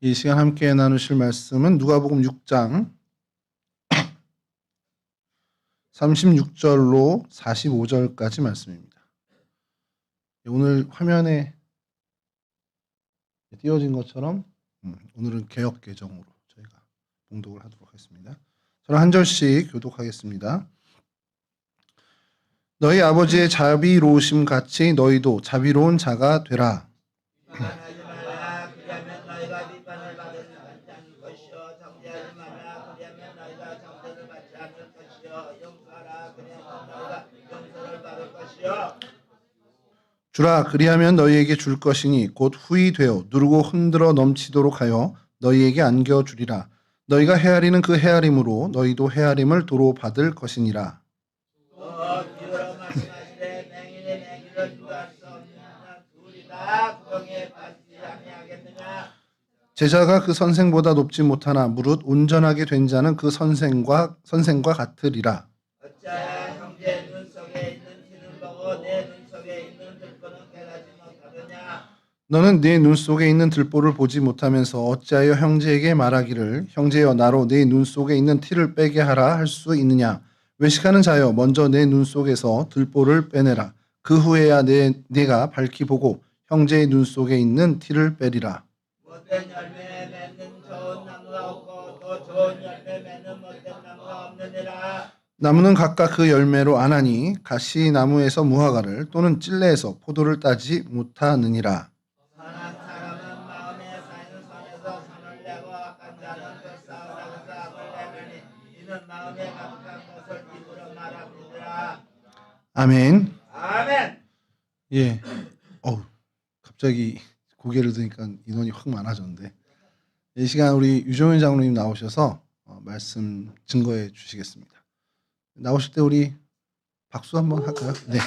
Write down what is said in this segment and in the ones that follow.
이 시간 함께 나누실 말씀은 누가복음 6장 36절로 45절까지 말씀입니다. 오늘 화면에 띄워진 것처럼 오늘은 개역 개정으로 저희가 봉독을 하도록 하겠습니다. 저는 한 절씩 교독하겠습니다. 너희 아버지의 자비로우심 같이 너희도 자비로운 자가 되라. 주라 그리하면 너희에게 줄 것이니 곧 후히 되어 누르고 흔들어 넘치도록 하여 너희에게 안겨 주리라. 너희가 헤아리는 그 헤아림으로 너희도 헤아림을 도로 받을 것이니라. 제자가 그 선생보다 높지 못하나 무릇 온전하게 된 자는 그 선생과 같으리라. 너는 네 눈 속에 있는 들보를 보지 못하면서 어찌하여 형제에게 말하기를 형제여 나로 네 눈 속에 있는 티를 빼게 하라 할 수 있느냐. 외식하는 자여 먼저 내 눈 속에서 들보를 빼내라. 그 후에야 네가 밝히 보고 형제의 눈 속에 있는 티를 빼리라. 못된 열매 맺는 좋은 나무가 없고 또 좋은 열매 맺는 못된 나무가 없느니라. 나무는 각각 그 열매로 아나니 가시 나무에서 무화과를 또는 찔레에서 포도를 따지 못하느니라. 아멘. 아멘. 예. 갑자기 고개를 드니까 인원이 확 많아졌는데 이 시간 우리 유종현 장로님 나오셔서 말씀 증거해 주시겠습니다. 나오실 때 우리 박수 한번 할까요? 네.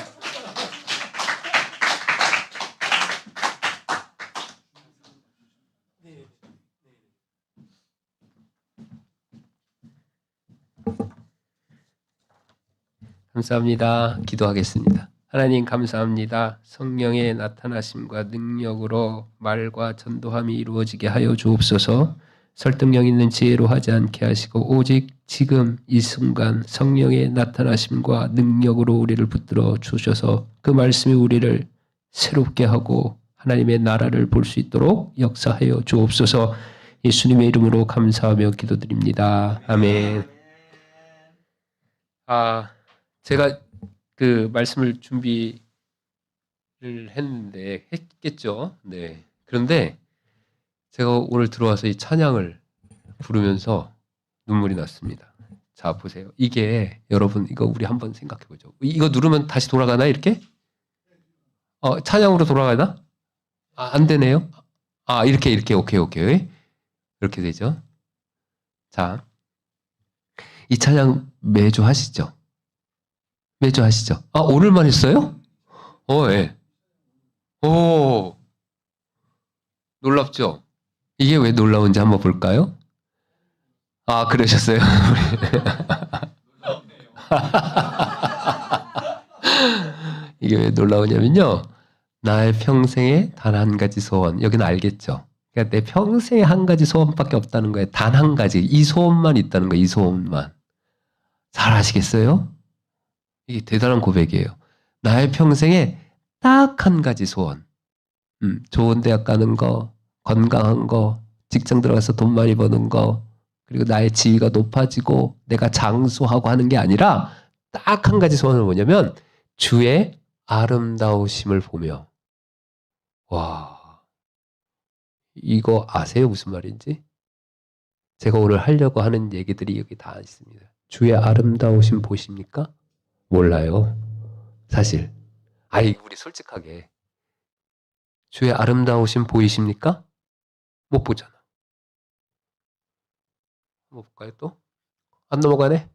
감사합니다. 기도하겠습니다. 하나님 감사합니다. 성령의 나타나심과 능력으로 말과 전도함이 이루어지게 하여 주옵소서. 설득력 있는 지혜로 하지 않게 하시고 오직 지금 이 순간 성령의 나타나심과 능력으로 우리를 붙들어 주셔서 그 말씀이 우리를 새롭게 하고 하나님의 나라를 볼 수 있도록 역사하여 주옵소서. 예수님의 이름으로 감사하며 기도드립니다. 아멘. 제가 그 말씀을 준비를 했겠죠. 네. 그런데 제가 오늘 들어와서 이 찬양을 부르면서 눈물이 났습니다. 자, 보세요. 이게 여러분 이거 우리 한번 생각해 보죠. 이거 누르면 다시 돌아가나 이렇게? 찬양으로 돌아가나? 안 되네요. 이렇게 오케이. 이렇게 되죠. 자, 이 찬양 매주 하시죠? 매주 하시죠? 오늘만 했어요? 예. 오, 놀랍죠? 이게 왜 놀라운지 한번 볼까요? 그러셨어요? 이게 왜 놀라우냐면요. 나의 평생에 단 한 가지 소원. 여기는 알겠죠? 그러니까 내 평생에 한 가지 소원밖에 없다는 거예요. 단 한 가지. 이 소원만 있다는 거예요. 이 소원만. 잘 아시겠어요? 이게 대단한 고백이에요. 나의 평생에 딱 한 가지 소원. 좋은 대학 가는 거, 건강한 거, 직장 들어가서 돈 많이 버는 거, 그리고 나의 지위가 높아지고 내가 장수하고 하는 게 아니라 딱 한 가지 소원은 뭐냐면 주의 아름다우심을 보며. 와, 이거 아세요? 무슨 말인지? 제가 오늘 하려고 하는 얘기들이 여기 다 있습니다. 주의 아름다우심 보십니까? 몰라요. 사실. 우리 솔직하게. 주의 아름다우심 보이십니까? 못 보잖아. 한번 볼까요 또? 안 넘어가네?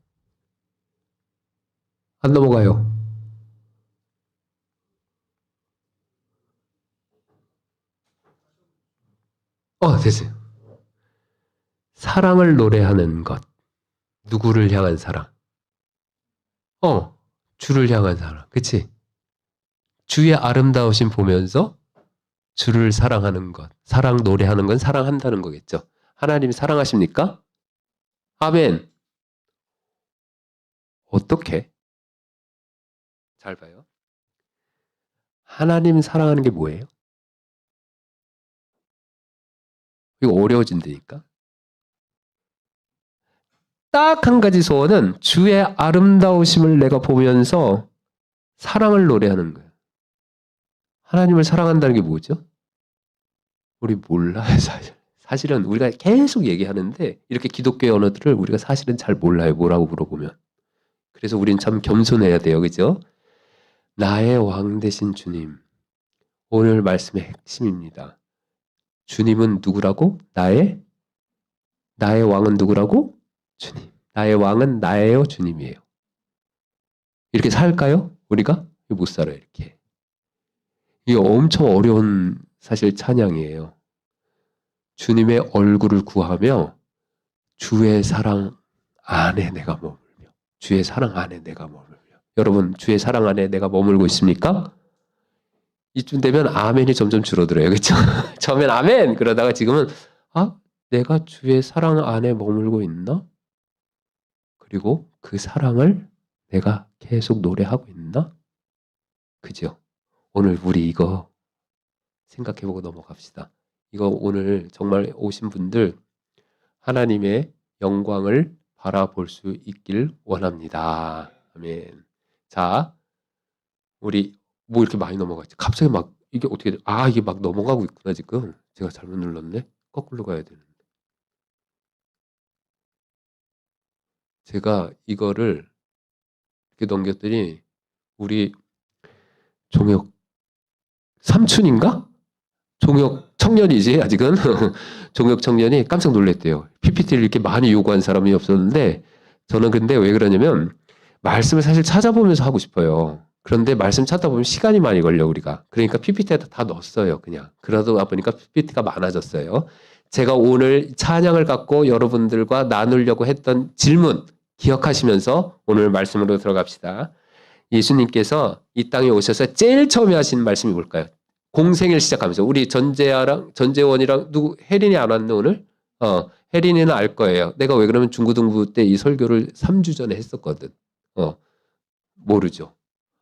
안 넘어가요. 됐어요. 사랑을 노래하는 것. 누구를 향한 사랑? 주를 향한 사랑. 그치? 주의 아름다우심 보면서 주를 사랑하는 것, 사랑 노래하는 건 사랑한다는 거겠죠. 하나님 사랑하십니까? 아멘. 어떻게? 잘 봐요. 하나님 사랑하는 게 뭐예요? 이거 어려워진다니까. 딱 한 가지 소원은 주의 아름다우심을 내가 보면서 사랑을 노래하는 거예요. 하나님을 사랑한다는 게 뭐죠? 우리 몰라요, 사실. 사실은 우리가 계속 얘기하는데 이렇게 기독교의 언어들을 우리가 사실은 잘 몰라요. 뭐라고 물어보면. 그래서 우리는 참 겸손해야 돼요. 그죠? 나의 왕 되신 주님. 오늘 말씀의 핵심입니다. 주님은 누구라고? 나의 왕은 누구라고? 주님. 나의 왕은 나예요, 주님이에요. 이렇게 살까요? 우리가? 못 살아요, 이렇게. 이게 엄청 어려운 사실 찬양이에요. 주님의 얼굴을 구하며 주의 사랑 안에 내가 머물며 주의 사랑 안에 내가 머물며 여러분 주의 사랑 안에 내가 머물고 있습니까? 이쯤 되면 아멘이 점점 줄어들어요. 그렇죠? 처음엔 아멘 그러다가 지금은 내가 주의 사랑 안에 머물고 있나? 그리고 그 사랑을 내가 계속 노래하고 있나? 그죠? 오늘 우리 이거 생각해보고 넘어갑시다. 이거 오늘 정말 오신 분들 하나님의 영광을 바라볼 수 있길 원합니다. 아멘. 자, 우리 뭐 이렇게 많이 넘어갔지? 갑자기 막 이게 어떻게 돼? 이게 막 넘어가고 있구나 지금. 제가 잘못 눌렀네. 거꾸로 가야 되는데. 제가 이거를 이렇게 넘겼더니 우리 종혁 삼촌인가? 종혁 청년이지 아직은 종혁 청년이 깜짝 놀랐대요. PPT를 이렇게 많이 요구한 사람이 없었는데 저는 근데 왜 그러냐면 말씀을 사실 찾아보면서 하고 싶어요. 그런데 말씀 찾다 보면 시간이 많이 걸려 우리가. 그러니까 PPT에다 다 넣었어요 그냥. 그러다 보니까 PPT가 많아졌어요. 제가 오늘 찬양을 갖고 여러분들과 나누려고 했던 질문 기억하시면서 오늘 말씀으로 들어갑시다. 예수님께서 이 땅에 오셔서 제일 처음에 하신 말씀이 뭘까요? 공생을 시작하면서 우리 전재원이랑 누구 혜린이 안 왔네 오늘? 혜린이는 알 거예요. 내가 왜 그러면 중고등부 때 이 설교를 3주 전에 했었거든. 모르죠.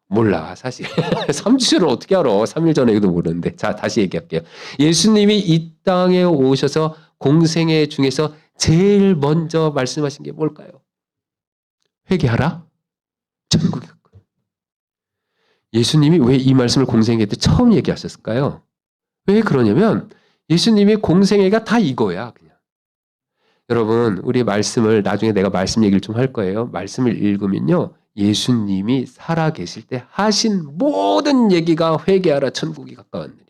몰라 사실 3주 전을 어떻게 알아? 3일 전에도 모르는데. 자 다시 얘기할게요. 예수님이 이 땅에 오셔서 공생애 중에서 제일 먼저 말씀하신 게 뭘까요? 회개하라. 천국이 가까이. 예수님이 왜 이 말씀을 공생애 때 처음 얘기하셨을까요? 왜 그러냐면 예수님이 공생애가 다 이거야 그냥. 여러분 우리 말씀을 나중에 내가 말씀 얘기를 좀 할 거예요. 말씀을 읽으면요. 예수님이 살아계실 때 하신 모든 얘기가 회개하라 천국이 가까웠느니라.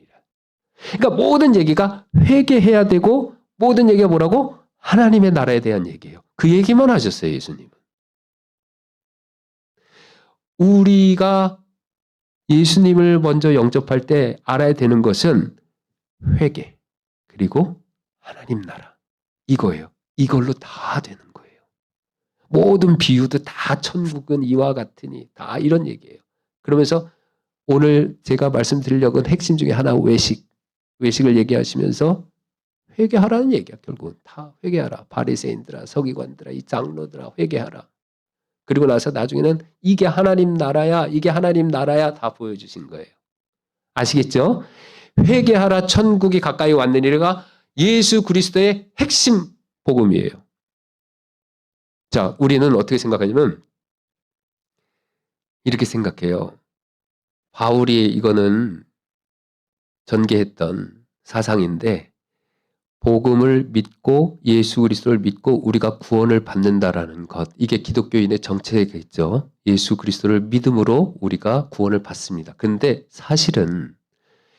그러니까 모든 얘기가 회개해야 되고 모든 얘기가 뭐라고? 하나님의 나라에 대한 얘기예요. 그 얘기만 하셨어요 예수님은. 우리가 예수님을 먼저 영접할 때 알아야 되는 것은 회개 그리고 하나님 나라 이거예요. 이걸로 다 되는 거예요. 모든 비유도 다 천국은 이와 같으니 다 이런 얘기예요. 그러면서 오늘 제가 말씀드리려고 한 핵심 중에 하나 외식을 얘기하시면서 회개하라는 얘기야. 결국은 다 회개하라. 바리새인들아 서기관들아 이 장로들아 회개하라. 그리고 나서 나중에는 이게 하나님 나라야 이게 하나님 나라야 다 보여주신 거예요. 아시겠죠? 회개하라 천국이 가까이 왔느니가 예수 그리스도의 핵심 복음이에요. 자, 우리는 어떻게 생각하냐면 이렇게 생각해요. 바울이 이거는 전개했던 사상인데 복음을 믿고 예수 그리스도를 믿고 우리가 구원을 받는다라는 것. 이게 기독교인의 정체겠죠. 예수 그리스도를 믿음으로 우리가 구원을 받습니다. 근데 사실은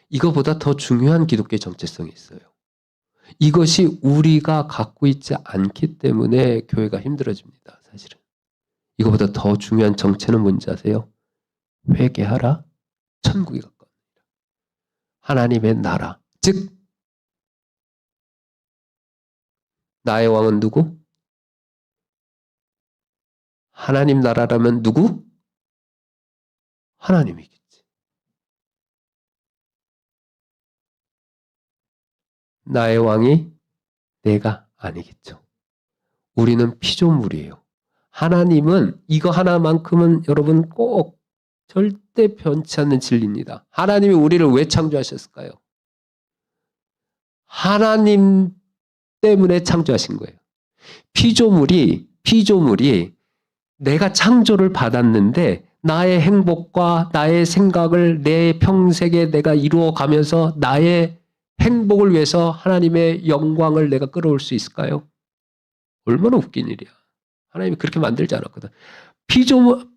이거보다 더 중요한 기독교의 정체성이 있어요. 이것이 우리가 갖고 있지 않기 때문에 교회가 힘들어집니다. 사실은. 이거보다 더 중요한 정체는 뭔지 아세요? 회개하라. 천국이 가까웁니다. 하나님의 나라. 즉 나의 왕은 누구? 하나님 나라라면 누구? 하나님이겠지. 나의 왕이 내가 아니겠죠. 우리는 피조물이에요. 하나님은 이거 하나만큼은 여러분 꼭 절대 변치 않는 진리입니다. 하나님이 우리를 왜 창조하셨을까요? 하나님 때문에 창조하신 거예요. 피조물이 내가 창조를 받았는데 나의 행복과 나의 생각을 내 평생에 내가 이루어가면서 나의 행복을 위해서 하나님의 영광을 내가 끌어올 수 있을까요? 얼마나 웃긴 일이야. 하나님이 그렇게 만들지 않았거든. 피조물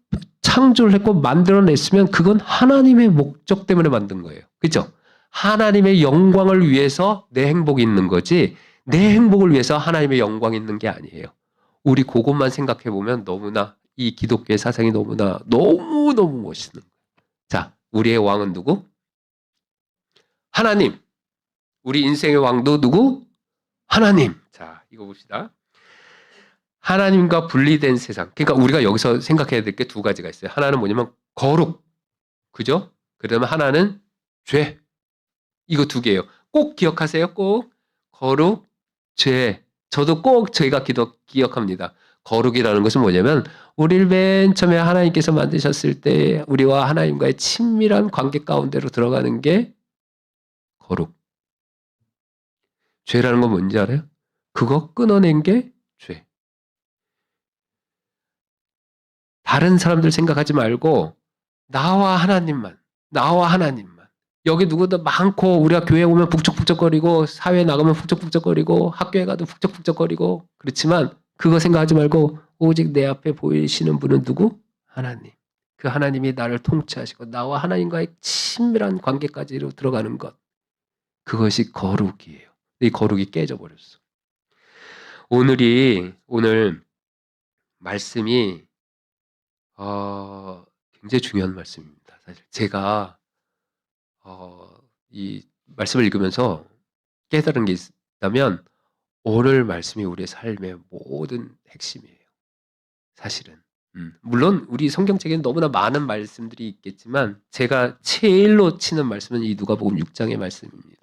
창조를 했고 만들어냈으면 그건 하나님의 목적 때문에 만든 거예요. 그렇죠? 하나님의 영광을 위해서 내 행복이 있는 거지 내 행복을 위해서 하나님의 영광이 있는 게 아니에요. 우리 그것만 생각해 보면 너무나 이 기독교의 사상이 너무나 너무너무 멋있는 거예요. 자, 우리의 왕은 누구? 하나님. 우리 인생의 왕도 누구? 하나님. 자, 이거 봅시다. 하나님과 분리된 세상. 그러니까 우리가 여기서 생각해야 될 게 두 가지가 있어요. 하나는 뭐냐면 거룩. 그죠? 그다음에 하나는 죄. 이거 두 개예요. 꼭 기억하세요. 꼭. 거룩, 죄. 저도 꼭 저희가 기억합니다. 거룩이라는 것은 뭐냐면 우리를 맨 처음에 하나님께서 만드셨을 때 우리와 하나님과의 친밀한 관계 가운데로 들어가는 게 거룩. 죄라는 건 뭔지 알아요? 그거 끊어낸 게 죄. 다른 사람들 생각하지 말고 나와 하나님만. 여기 누구도 많고 우리가 교회 오면 북적북적거리고 사회에 나가면 북적북적거리고 학교에 가도 북적북적거리고 그렇지만 그거 생각하지 말고 오직 내 앞에 보이시는 분은 누구? 하나님. 그 하나님이 나를 통치하시고 나와 하나님과의 친밀한 관계까지로 들어가는 것. 그것이 거룩이에요. 이 거룩이 깨져버렸어. 오늘 말씀이 굉장히 중요한 말씀입니다. 사실 제가 이 말씀을 읽으면서 깨달은 게 있다면 오늘 말씀이 우리의 삶의 모든 핵심이에요. 사실은. 물론 우리 성경책에는 너무나 많은 말씀들이 있겠지만 제가 제일로 치는 말씀은 이 누가복음 6장의 말씀입니다.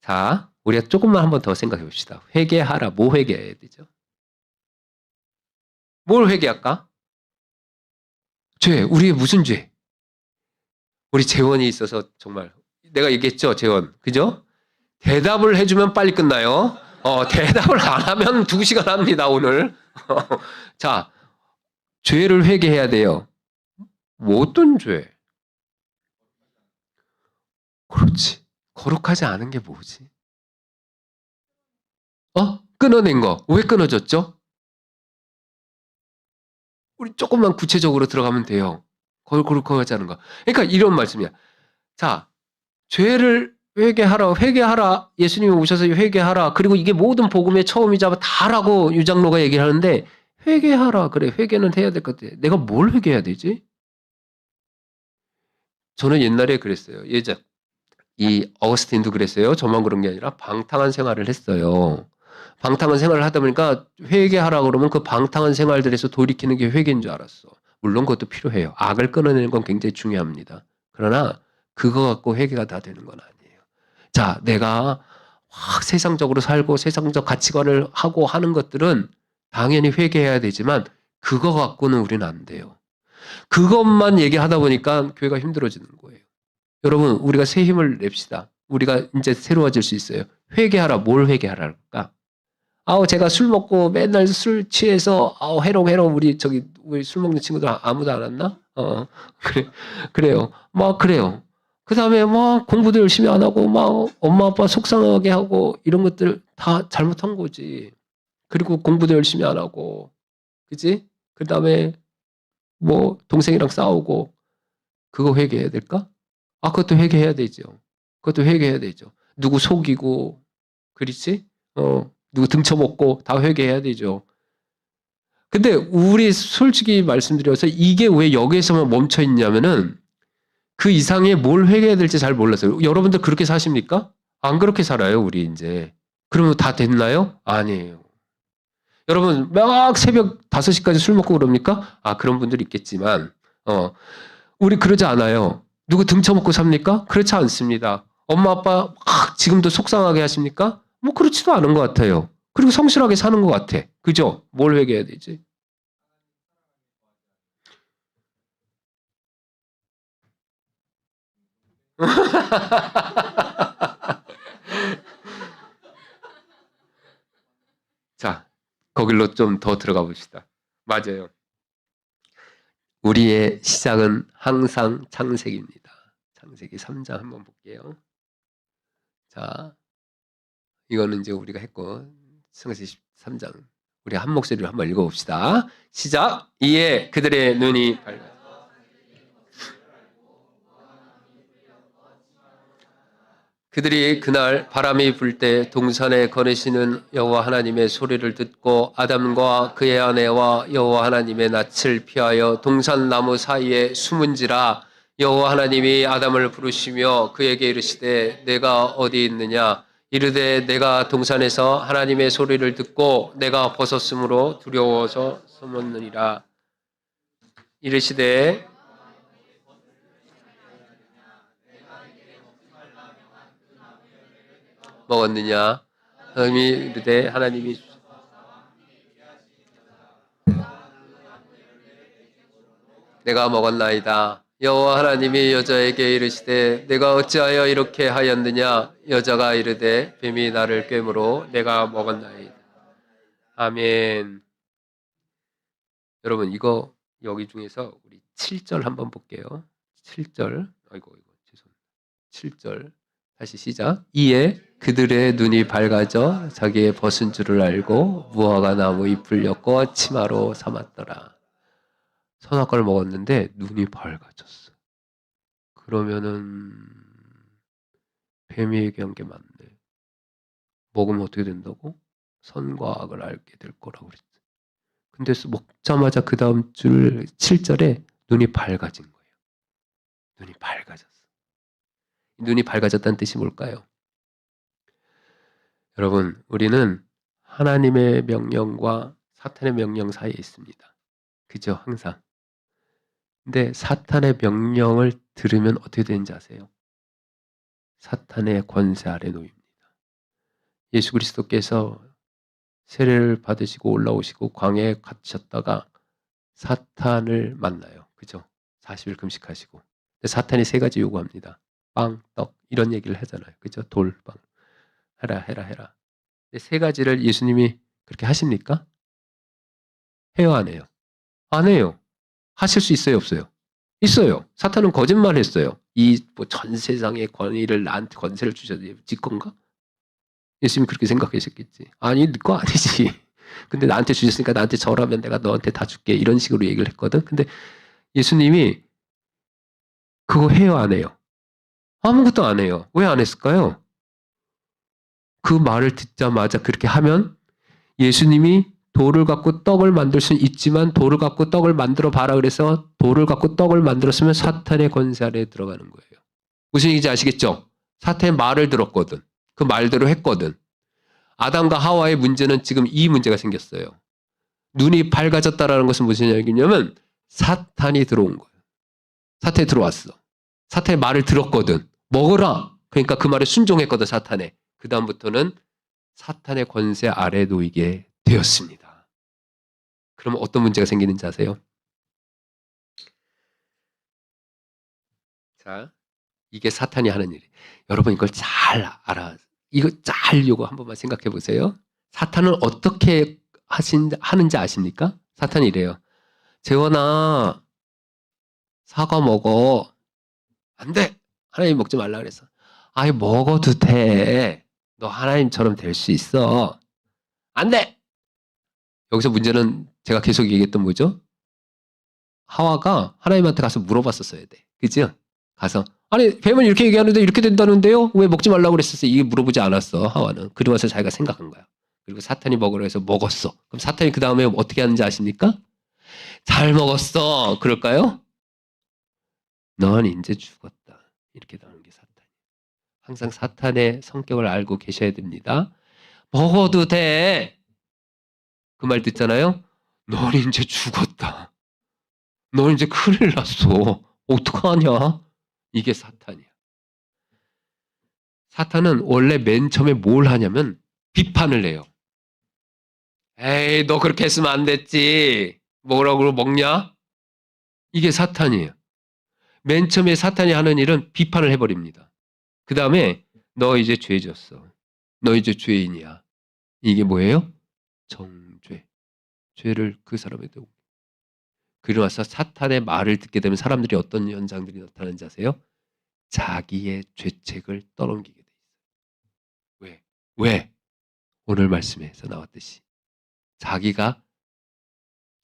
자, 우리가 조금만 한번 더 생각해 봅시다. 회개하라. 뭐 회개해야 되죠? 뭘 회개할까? 죄. 우리의 무슨 죄? 우리 재원이 있어서 정말 내가 얘기했죠, 재원. 그죠? 대답을 해주면 빨리 끝나요. 대답을 안 하면 2시간 합니다, 오늘. 자, 죄를 회개해야 돼요. 뭐 어떤 죄? 그렇지. 거룩하지 않은 게 뭐지? 끊어낸 거. 왜 끊어졌죠? 우리 조금만 구체적으로 들어가면 돼요. 거룩하지 않은 거. 그러니까 이런 말씀이야. 자, 죄를 회개하라. 예수님이 오셔서 회개하라. 그리고 이게 모든 복음의 처음이자 다라고 유장로가 얘기를 하는데 회개하라. 그래, 회개는 해야 될 것 같아. 내가 뭘 회개해야 되지? 저는 옛날에 그랬어요. 이 어거스틴도 그랬어요. 저만 그런 게 아니라 방탕한 생활을 했어요. 방탕한 생활을 하다 보니까 회개하라 그러면 그 방탕한 생활들에서 돌이키는 게 회개인 줄 알았어. 물론 그것도 필요해요. 악을 끊어내는 건 굉장히 중요합니다. 그러나 그거 갖고 회개가 다 되는 건 아니에요. 자, 내가 확 세상적으로 살고 세상적 가치관을 하고 하는 것들은 당연히 회개해야 되지만 그거 갖고는 우리는 안 돼요. 그것만 얘기하다 보니까 교회가 힘들어지는 거예요. 여러분, 우리가 새 힘을 냅시다. 우리가 이제 새로워질 수 있어요. 회개하라. 뭘 회개하랄까? 제가 술 먹고 맨날 술 취해서 해롱 우리 술 먹는 친구들 아무도 안 왔나? 그래요. 그래요. 그다음에 공부도 열심히 안 하고 엄마 아빠 속상하게 하고 이런 것들 다 잘못한 거지. 그리고 공부도 열심히 안 하고. 그지? 그다음에 동생이랑 싸우고 그거 회개해야 될까? 그것도 회개해야 되죠. 누구 속이고 그렇지? 누구 등쳐먹고 다 회개해야 되죠. 근데 우리 솔직히 말씀드려서 이게 왜 여기에서만 멈춰 있냐면은 그 이상의 뭘 회개해야 될지 잘 몰랐어요. 여러분들 그렇게 사십니까? 안 그렇게 살아요, 우리 이제. 그러면 다 됐나요? 아니에요. 여러분 막 새벽 5시까지 술 먹고 그럽니까? 그런 분들 있겠지만 우리 그러지 않아요. 누구 등쳐먹고 삽니까? 그렇지 않습니다. 엄마 아빠 막 지금도 속상하게 하십니까? 뭐 그렇지도 않은 것 같아요. 그리고 성실하게 사는 것 같아. 그죠? 뭘 회개해야 되지? 자, 거길로 좀 더 들어가 봅시다. 맞아요. 우리의 시작은 항상 창세기입니다. 창세기 3장 한번 볼게요. 자, 이거는 이제 우리가 했고 창세기 3장 우리 한 목소리로 한번 읽어봅시다. 시작. 이에 그들의 눈이 밝아 그들이 그날 바람이 불 때 동산에 거니시는 여호와 하나님의 소리를 듣고 아담과 그의 아내와 여호와 하나님의 낯을 피하여 동산 나무 사이에 숨은지라. 여호와 하나님이 아담을 부르시며 그에게 이르시되 내가 어디 있느냐. 이르되 내가 동산에서 하나님의 소리를 듣고 내가 벗었으므로 두려워서 숨었느니라. 이르시되 먹었느냐. 하나님이 이르되 하나님이 내가 먹었나이다. 여호와 하나님이 여자에게 이르시되 내가 어찌하여 이렇게 하였느냐. 여자가 이르되 뱀이 나를 꿰므로 내가 먹었나이다. 아멘. 여러분 이거 여기 중에서 우리 7절 한번 볼게요. 7절. 아이고 죄송합니다. 7절. 다시 시작. 이에 그들의 눈이 밝아져 자기의 벗은 줄을 알고 무화과 나무 잎을 엮어 치마로 삼았더라. 선악과를 먹었는데 눈이 밝아졌어. 그러면은 뱀이 얘기한 게 맞네. 먹으면 어떻게 된다고? 선과 악을 알게 될 거라고 그랬지. 근데 먹자마자 그 다음 줄 7절에 눈이 밝아진 거예요. 눈이 밝아졌어. 눈이 밝아졌다는 뜻이 뭘까요? 여러분, 우리는 하나님의 명령과 사탄의 명령 사이에 있습니다. 그죠? 항상. 근데 사탄의 명령을 들으면 어떻게 되는지 아세요? 사탄의 권세 아래 놓입니다. 예수 그리스도께서 세례를 받으시고 올라오시고 광야에 갇혔다가 사탄을 만나요. 그죠? 40일 금식하시고. 근데 사탄이 세 가지 요구합니다. 빵, 떡 이런 얘기를 하잖아요. 그죠? 돌, 빵. 해라. 근데 세 가지를 예수님이 그렇게 하십니까? 해요, 안 해요? 안 해요. 하실 수 있어요, 없어요? 있어요. 사탄은 거짓말했어요. 이 전 세상의 권위를 나한테 권세를 주셨는데 지 건가? 예수님이 그렇게 생각하셨겠지. 아니, 네 거 아니지. 근데 나한테 주셨으니까 나한테 절하면 내가 너한테 다 줄게. 이런 식으로 얘기를 했거든. 근데 예수님이 그거 해요, 안 해요? 아무것도 안 해요. 왜 안 했을까요? 그 말을 듣자마자 그렇게 하면 예수님이 돌을 갖고 떡을 만들 수는 있지만 돌을 갖고 떡을 만들어 봐라 그래서 돌을 갖고 떡을 만들었으면 사탄의 권세 아래에 들어가는 거예요. 무슨 얘기인지 아시겠죠? 사탄의 말을 들었거든. 그 말대로 했거든. 아담과 하와의 문제는 지금 이 문제가 생겼어요. 눈이 밝아졌다라는 것은 무슨 얘기냐면 사탄이 들어온 거예요. 사탄이 들어왔어. 사탄의 말을 들었거든. 먹어라. 그러니까 그 말에 순종했거든, 사탄에. 그 다음부터는 사탄의 권세 아래 놓이게 되었습니다. 그러면 어떤 문제가 생기는지 아세요? 자, 이게 사탄이 하는 일이에요. 여러분 이걸 잘 알아. 이거 잘 요거 한 번만 생각해 보세요. 사탄은 어떻게 하는지 아십니까? 사탄이 이래요. 재원아, 사과 먹어. 안 돼. 하나님 먹지 말라 그랬어. 아이, 먹어도 돼. 너 하나님처럼 될 수 있어. 안 돼. 여기서 문제는 제가 계속 얘기했던 뭐죠? 하와가 하나님한테 가서 물어봤었어야 돼. 그죠? 가서 아니 뱀은 이렇게 얘기하는데 이렇게 된다는데요? 왜 먹지 말라고 그랬었어요? 이게 물어보지 않았어. 하와는. 그러면서 자기가 생각한 거야. 그리고 사탄이 먹으라 해서 먹었어. 그럼 사탄이 그 다음에 어떻게 하는지 아십니까? 잘 먹었어. 그럴까요? 넌 이제 죽었다. 이렇게 나오는 게 사탄. 항상 사탄의 성격을 알고 계셔야 됩니다. 먹어도 돼. 그 말 듣잖아요. 넌 이제 죽었다. 넌 이제 큰일 났어. 어떡하냐? 이게 사탄이야. 사탄은 원래 맨 처음에 뭘 하냐면 비판을 해요. 에이, 너 그렇게 했으면 안 됐지. 뭐라고 먹냐? 이게 사탄이에요. 맨 처음에 사탄이 하는 일은 비판을 해버립니다. 그 다음에 너 이제 죄 졌어. 너 이제 죄인이야. 이게 뭐예요? 정죄. 죄를 그 사람에게 오고. 그리고 나서 사탄의 말을 듣게 되면 사람들이 어떤 현상들이 나타나는지 아세요? 자기의 죄책을 떠넘기게 돼 있어요. 왜? 왜? 오늘 말씀에서 나왔듯이 자기가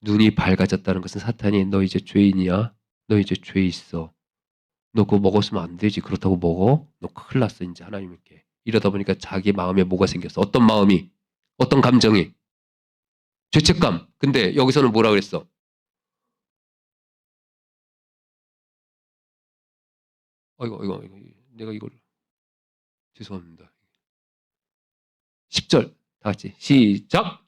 눈이 밝아졌다는 것은 사탄이 너 이제 죄인이야. 너 이제 죄 있어. 너 그거 먹었으면 안 되지. 그렇다고 먹어? 너 큰일 났어 이제 하나님께. 이러다 보니까 자기 마음에 뭐가 생겼어? 어떤 마음이? 어떤 감정이? 죄책감. 근데 여기서는 뭐라 그랬어? 이거 내가 이걸 죄송합니다. 10절 다 같이 시작.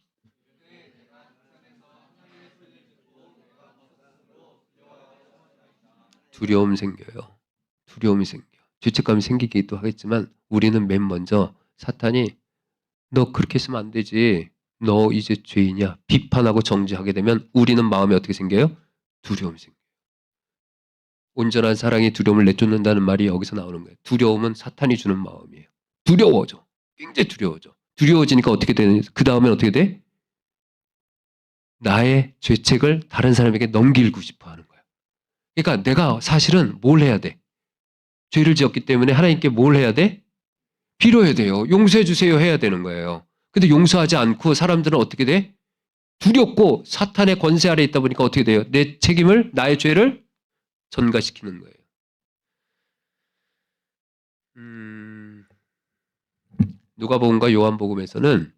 두려움 생겨요. 두려움이 생겨. 죄책감이 생기기도 하겠지만 우리는 맨 먼저 사탄이 너 그렇게 했으면 안 되지. 너 이제 죄인이야. 비판하고 정죄하게 되면 우리는 마음에 어떻게 생겨요? 두려움이 생겨요. 온전한 사랑이 두려움을 내쫓는다는 말이 여기서 나오는 거예요. 두려움은 사탄이 주는 마음이에요. 두려워져. 굉장히 두려워져. 두려워지니까 어떻게 되는? 그 다음엔 어떻게 돼? 나의 죄책을 다른 사람에게 넘기고 싶어 하는 거야. 그러니까 내가 사실은 뭘 해야 돼? 죄를 지었기 때문에 하나님께 뭘 해야 돼? 빌어야 돼요. 용서해 주세요 해야 되는 거예요. 근데 용서하지 않고 사람들은 어떻게 돼? 두렵고 사탄의 권세 아래 있다 보니까 어떻게 돼요? 내 책임을, 나의 죄를 전가시키는 거예요. 누가복음과 요한복음에서는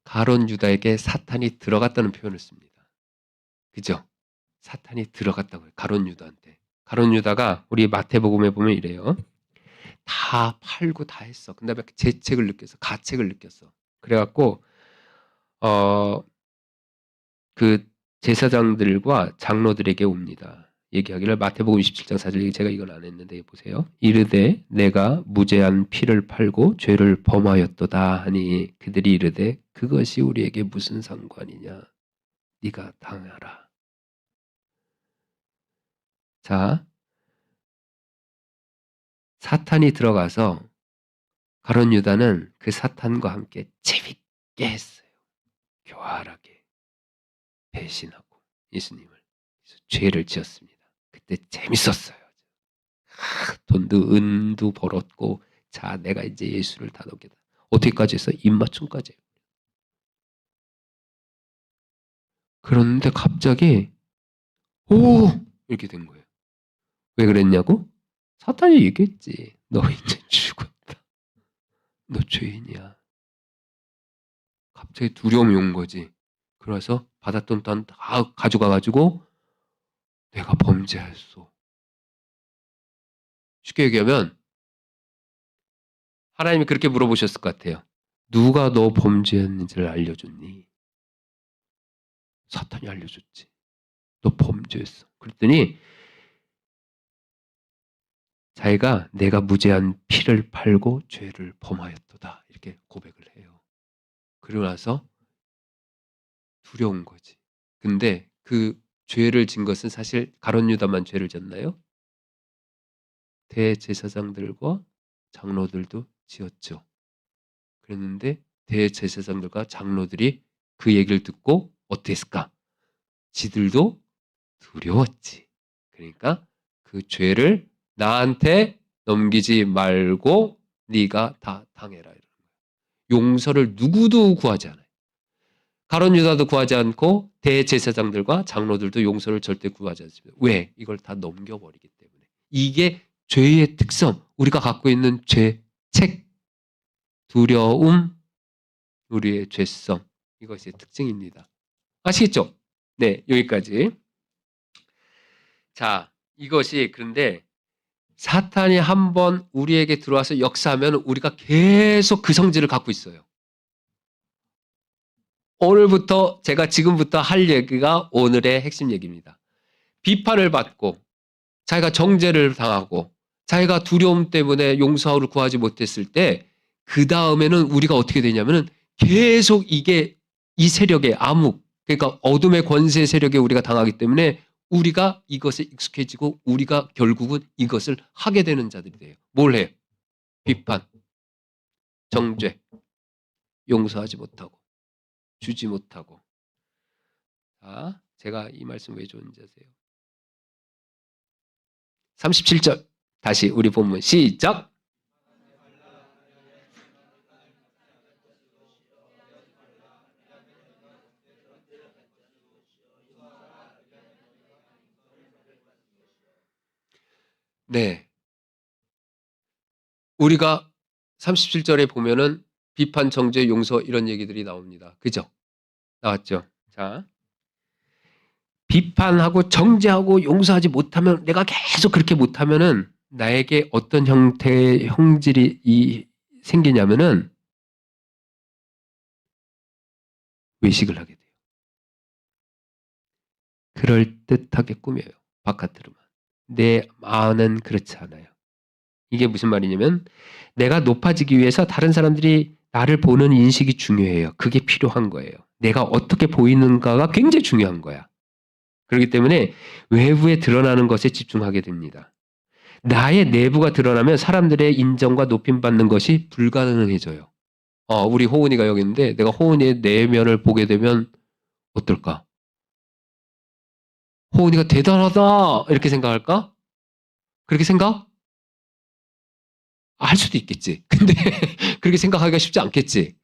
가룟 유다에게 사탄이 들어갔다는 표현을 씁니다. 그죠? 사탄이 들어갔다고요. 가룟 유다한테. 가룟 유다가 우리 마태복음에 보면 이래요. 다 팔고 다 했어. 근데 죄책을 느꼈어. 가책을 느꼈어. 그래갖고 그 제사장들과 장로들에게 옵니다. 얘기하기를 마태복음 27장 4절 제가 이걸 안 했는데 보세요. 이르되 내가 무죄한 피를 팔고 죄를 범하였도다 하니 그들이 이르되 그것이 우리에게 무슨 상관이냐. 네가 당하라. 자, 사탄이 들어가서 가룟 유다는 그 사탄과 함께 재밌게 했어요. 교활하게 배신하고 예수님을 죄를 지었습니다. 그때 재밌었어요. 돈도 은도 벌었고 자 내가 이제 예수를 다 넘겠다. 어떻게까지 했어? 입맞춤까지 해요. 그런데 갑자기 오 이렇게 된 거예요. 왜 그랬냐고? 사탄이 얘기했지. 너 이제 죽었다. 너 죄인이야. 갑자기 두려움이 온 거지. 그래서 받았던 돈 다 가져가가지고 내가 범죄했어. 쉽게 얘기하면 하나님이 그렇게 물어보셨을 것 같아요. 누가 너 범죄했는지를 알려줬니? 사탄이 알려줬지. 너 범죄했어. 그랬더니 자기가 내가 무죄한 피를 팔고 죄를 범하였도다. 이렇게 고백을 해요. 그러고 나서 두려운 거지. 근데 그 죄를 진 것은 사실 가룟 유다만 죄를 졌나요? 대제사장들과 장로들도 지었죠. 그랬는데 대제사장들과 장로들이 그 얘기를 듣고 어땠을까? 지들도 두려웠지. 그러니까 그 죄를 나한테 넘기지 말고 네가 다 당해라. 이러는 거예요. 용서를 누구도 구하지 않아요. 가룟 유다도 구하지 않고 대제사장들과 장로들도 용서를 절대 구하지 않습니다. 왜? 이걸 다 넘겨버리기 때문에. 이게 죄의 특성, 우리가 갖고 있는 죄책, 두려움, 우리의 죄성, 이것이 특징입니다. 아시겠죠? 네, 여기까지. 자, 이것이 그런데 사탄이 한번 우리에게 들어와서 역사하면 우리가 계속 그 성질을 갖고 있어요. 오늘부터 제가 지금부터 할 얘기가 오늘의 핵심 얘기입니다. 비판을 받고 자기가 정죄를 당하고 자기가 두려움 때문에 용서를 구하지 못했을 때 그 다음에는 우리가 어떻게 되냐면은 계속 이게 이 세력의 암흑, 그러니까 어둠의 권세 세력에 우리가 당하기 때문에 우리가 이것에 익숙해지고 우리가 결국은 이것을 하게 되는 자들이 돼요. 뭘 해요? 비판, 정죄, 용서하지 못하고 주지 못하고. 자, 제가 이 말씀 왜 좋은지 아세요? 37절 다시 우리 본문 시작. 네, 우리가 37절에 보면은 비판, 정죄, 용서 이런 얘기들이 나옵니다. 그죠? 나왔죠? 자, 비판하고 정죄하고 용서하지 못하면, 내가 계속 그렇게 못하면은 나에게 어떤 형태의 형질이 생기냐면은 외식을 하게 돼요. 그럴듯하게 꾸며요. 바깥으로만. 내 마음은 그렇지 않아요. 이게 무슨 말이냐면 내가 높아지기 위해서 다른 사람들이 나를 보는 인식이 중요해요. 그게 필요한 거예요. 내가 어떻게 보이는가가 굉장히 중요한 거야. 그렇기 때문에 외부에 드러나는 것에 집중하게 됩니다. 나의 내부가 드러나면 사람들의 인정과 높임받는 것이 불가능해져요. 우리 호은이가 여기 있는데 내가 호은이의 내면을 보게 되면 어떨까? 호은이가 대단하다 이렇게 생각할까? 그렇게 생각? 할 수도 있겠지. 근데 그렇게 생각하기가 쉽지 않겠지.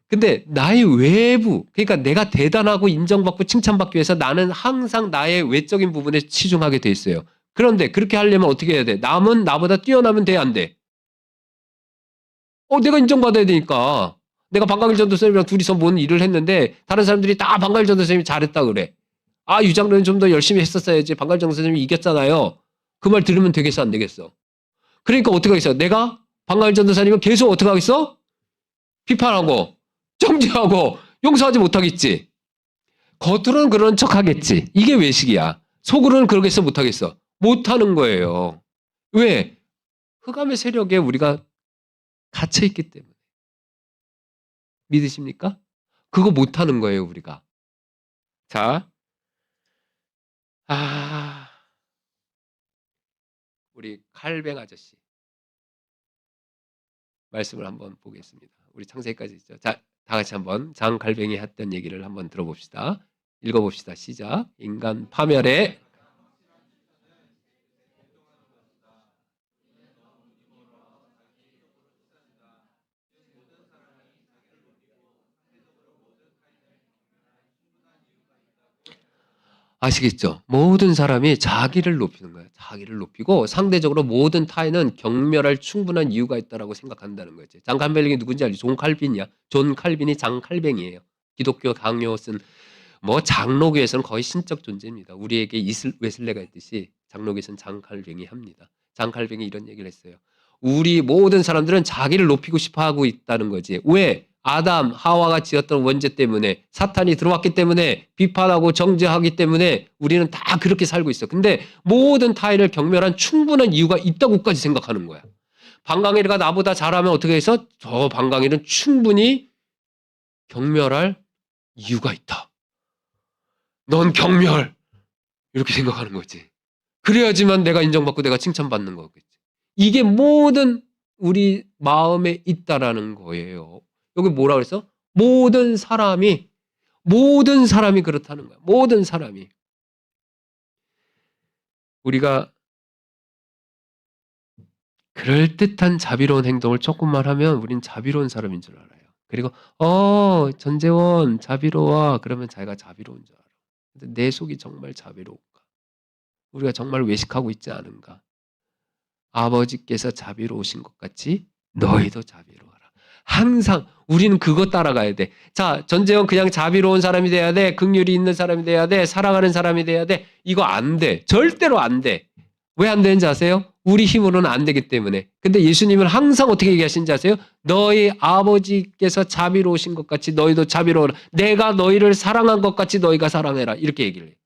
근데 나의 외부, 그러니까 내가 대단하고 인정받고 칭찬받기 위해서 나는 항상 나의 외적인 부분에 치중하게 돼 있어요. 그런데 그렇게 하려면 어떻게 해야 돼? 남은 나보다 뛰어나면 돼, 안 돼? 내가 인정받아야 되니까. 내가 방강일 전도사님이랑 둘이서 뭔 일을 했는데 다른 사람들이 다 방강일 전도사님이 잘했다 그래. 유장로는 좀 더 열심히 했었어야지. 방강일 전도사님이 이겼잖아요. 그 말 들으면 되겠어, 안 되겠어? 그러니까 어떻게 하겠어? 내가 방강일 전도사님은 계속 어떻게 하겠어? 비판하고 정죄하고 용서하지 못하겠지. 겉으로는 그런 척 하겠지. 이게 외식이야. 속으로는 그러겠어, 못하겠어? 못하는 거예요. 왜? 흑암의 세력에 우리가 갇혀있기 때문에. 믿으십니까? 그거 못하는 거예요, 우리가. 자, 우리 칼뱅 아저씨 말씀을 한번 보겠습니다. 우리 창세기까지 있죠. 자, 다 같이 한번 장칼뱅이 했던 얘기를 한번 들어봅시다. 읽어봅시다. 시작. 인간 파멸의 아시겠죠? 모든 사람이 자기를 높이는 거예요. 자기를 높이고 상대적으로 모든 타인은 경멸할 충분한 이유가 있다라고 생각한다는 거지. 장칼뱅이 누군지 알죠? 존 칼빈이야. 존 칼빈이 장칼뱅이에요. 기독교 강요 쓴 장로교에서는 거의 신적 존재입니다. 우리에게 웨슬레가 있듯이 장로교에서는 장칼뱅이 합니다. 장칼뱅이 이런 얘기를 했어요. 우리 모든 사람들은 자기를 높이고 싶어 하고 있다는 거지. 왜? 아담, 하와가 지었던 원죄 때문에 사탄이 들어왔기 때문에 비판하고 정죄하기 때문에 우리는 다 그렇게 살고 있어. 근데 모든 타인을 경멸한 충분한 이유가 있다고까지 생각하는 거야. 방강일이가 나보다 잘하면 어떻게 해서 저 방강일은 충분히 경멸할 이유가 있다. 넌 경멸! 이렇게 생각하는 거지. 그래야지만 내가 인정받고 내가 칭찬받는 거겠지. 이게 모든 우리 마음에 있다라는 거예요. 여기 뭐라 그랬어? 모든 사람이 그렇다는 거야. 모든 사람이. 우리가 그럴듯한 자비로운 행동을 조금만 하면 우린 자비로운 사람인 줄 알아요. 그리고 전재원 자비로워. 그러면 자기가 자비로운 줄 알아. 근데 내 속이 정말 자비로운가? 우리가 정말 외식하고 있지 않은가? 아버지께서 자비로우신 것 같이 너희도 자비로워라. 항상 우리는 그거 따라가야 돼. 자, 전재원 그냥 자비로운 사람이 돼야 돼. 긍휼이 있는 사람이 돼야 돼. 사랑하는 사람이 돼야 돼. 이거 안 돼. 절대로 안 돼. 왜 안 되는지 아세요? 우리 힘으로는 안 되기 때문에. 근데 예수님은 항상 어떻게 얘기하시는지 아세요? 너희 아버지께서 자비로우신 것 같이 너희도 자비로워라. 내가 너희를 사랑한 것 같이 너희가 사랑해라. 이렇게 얘기를 해요.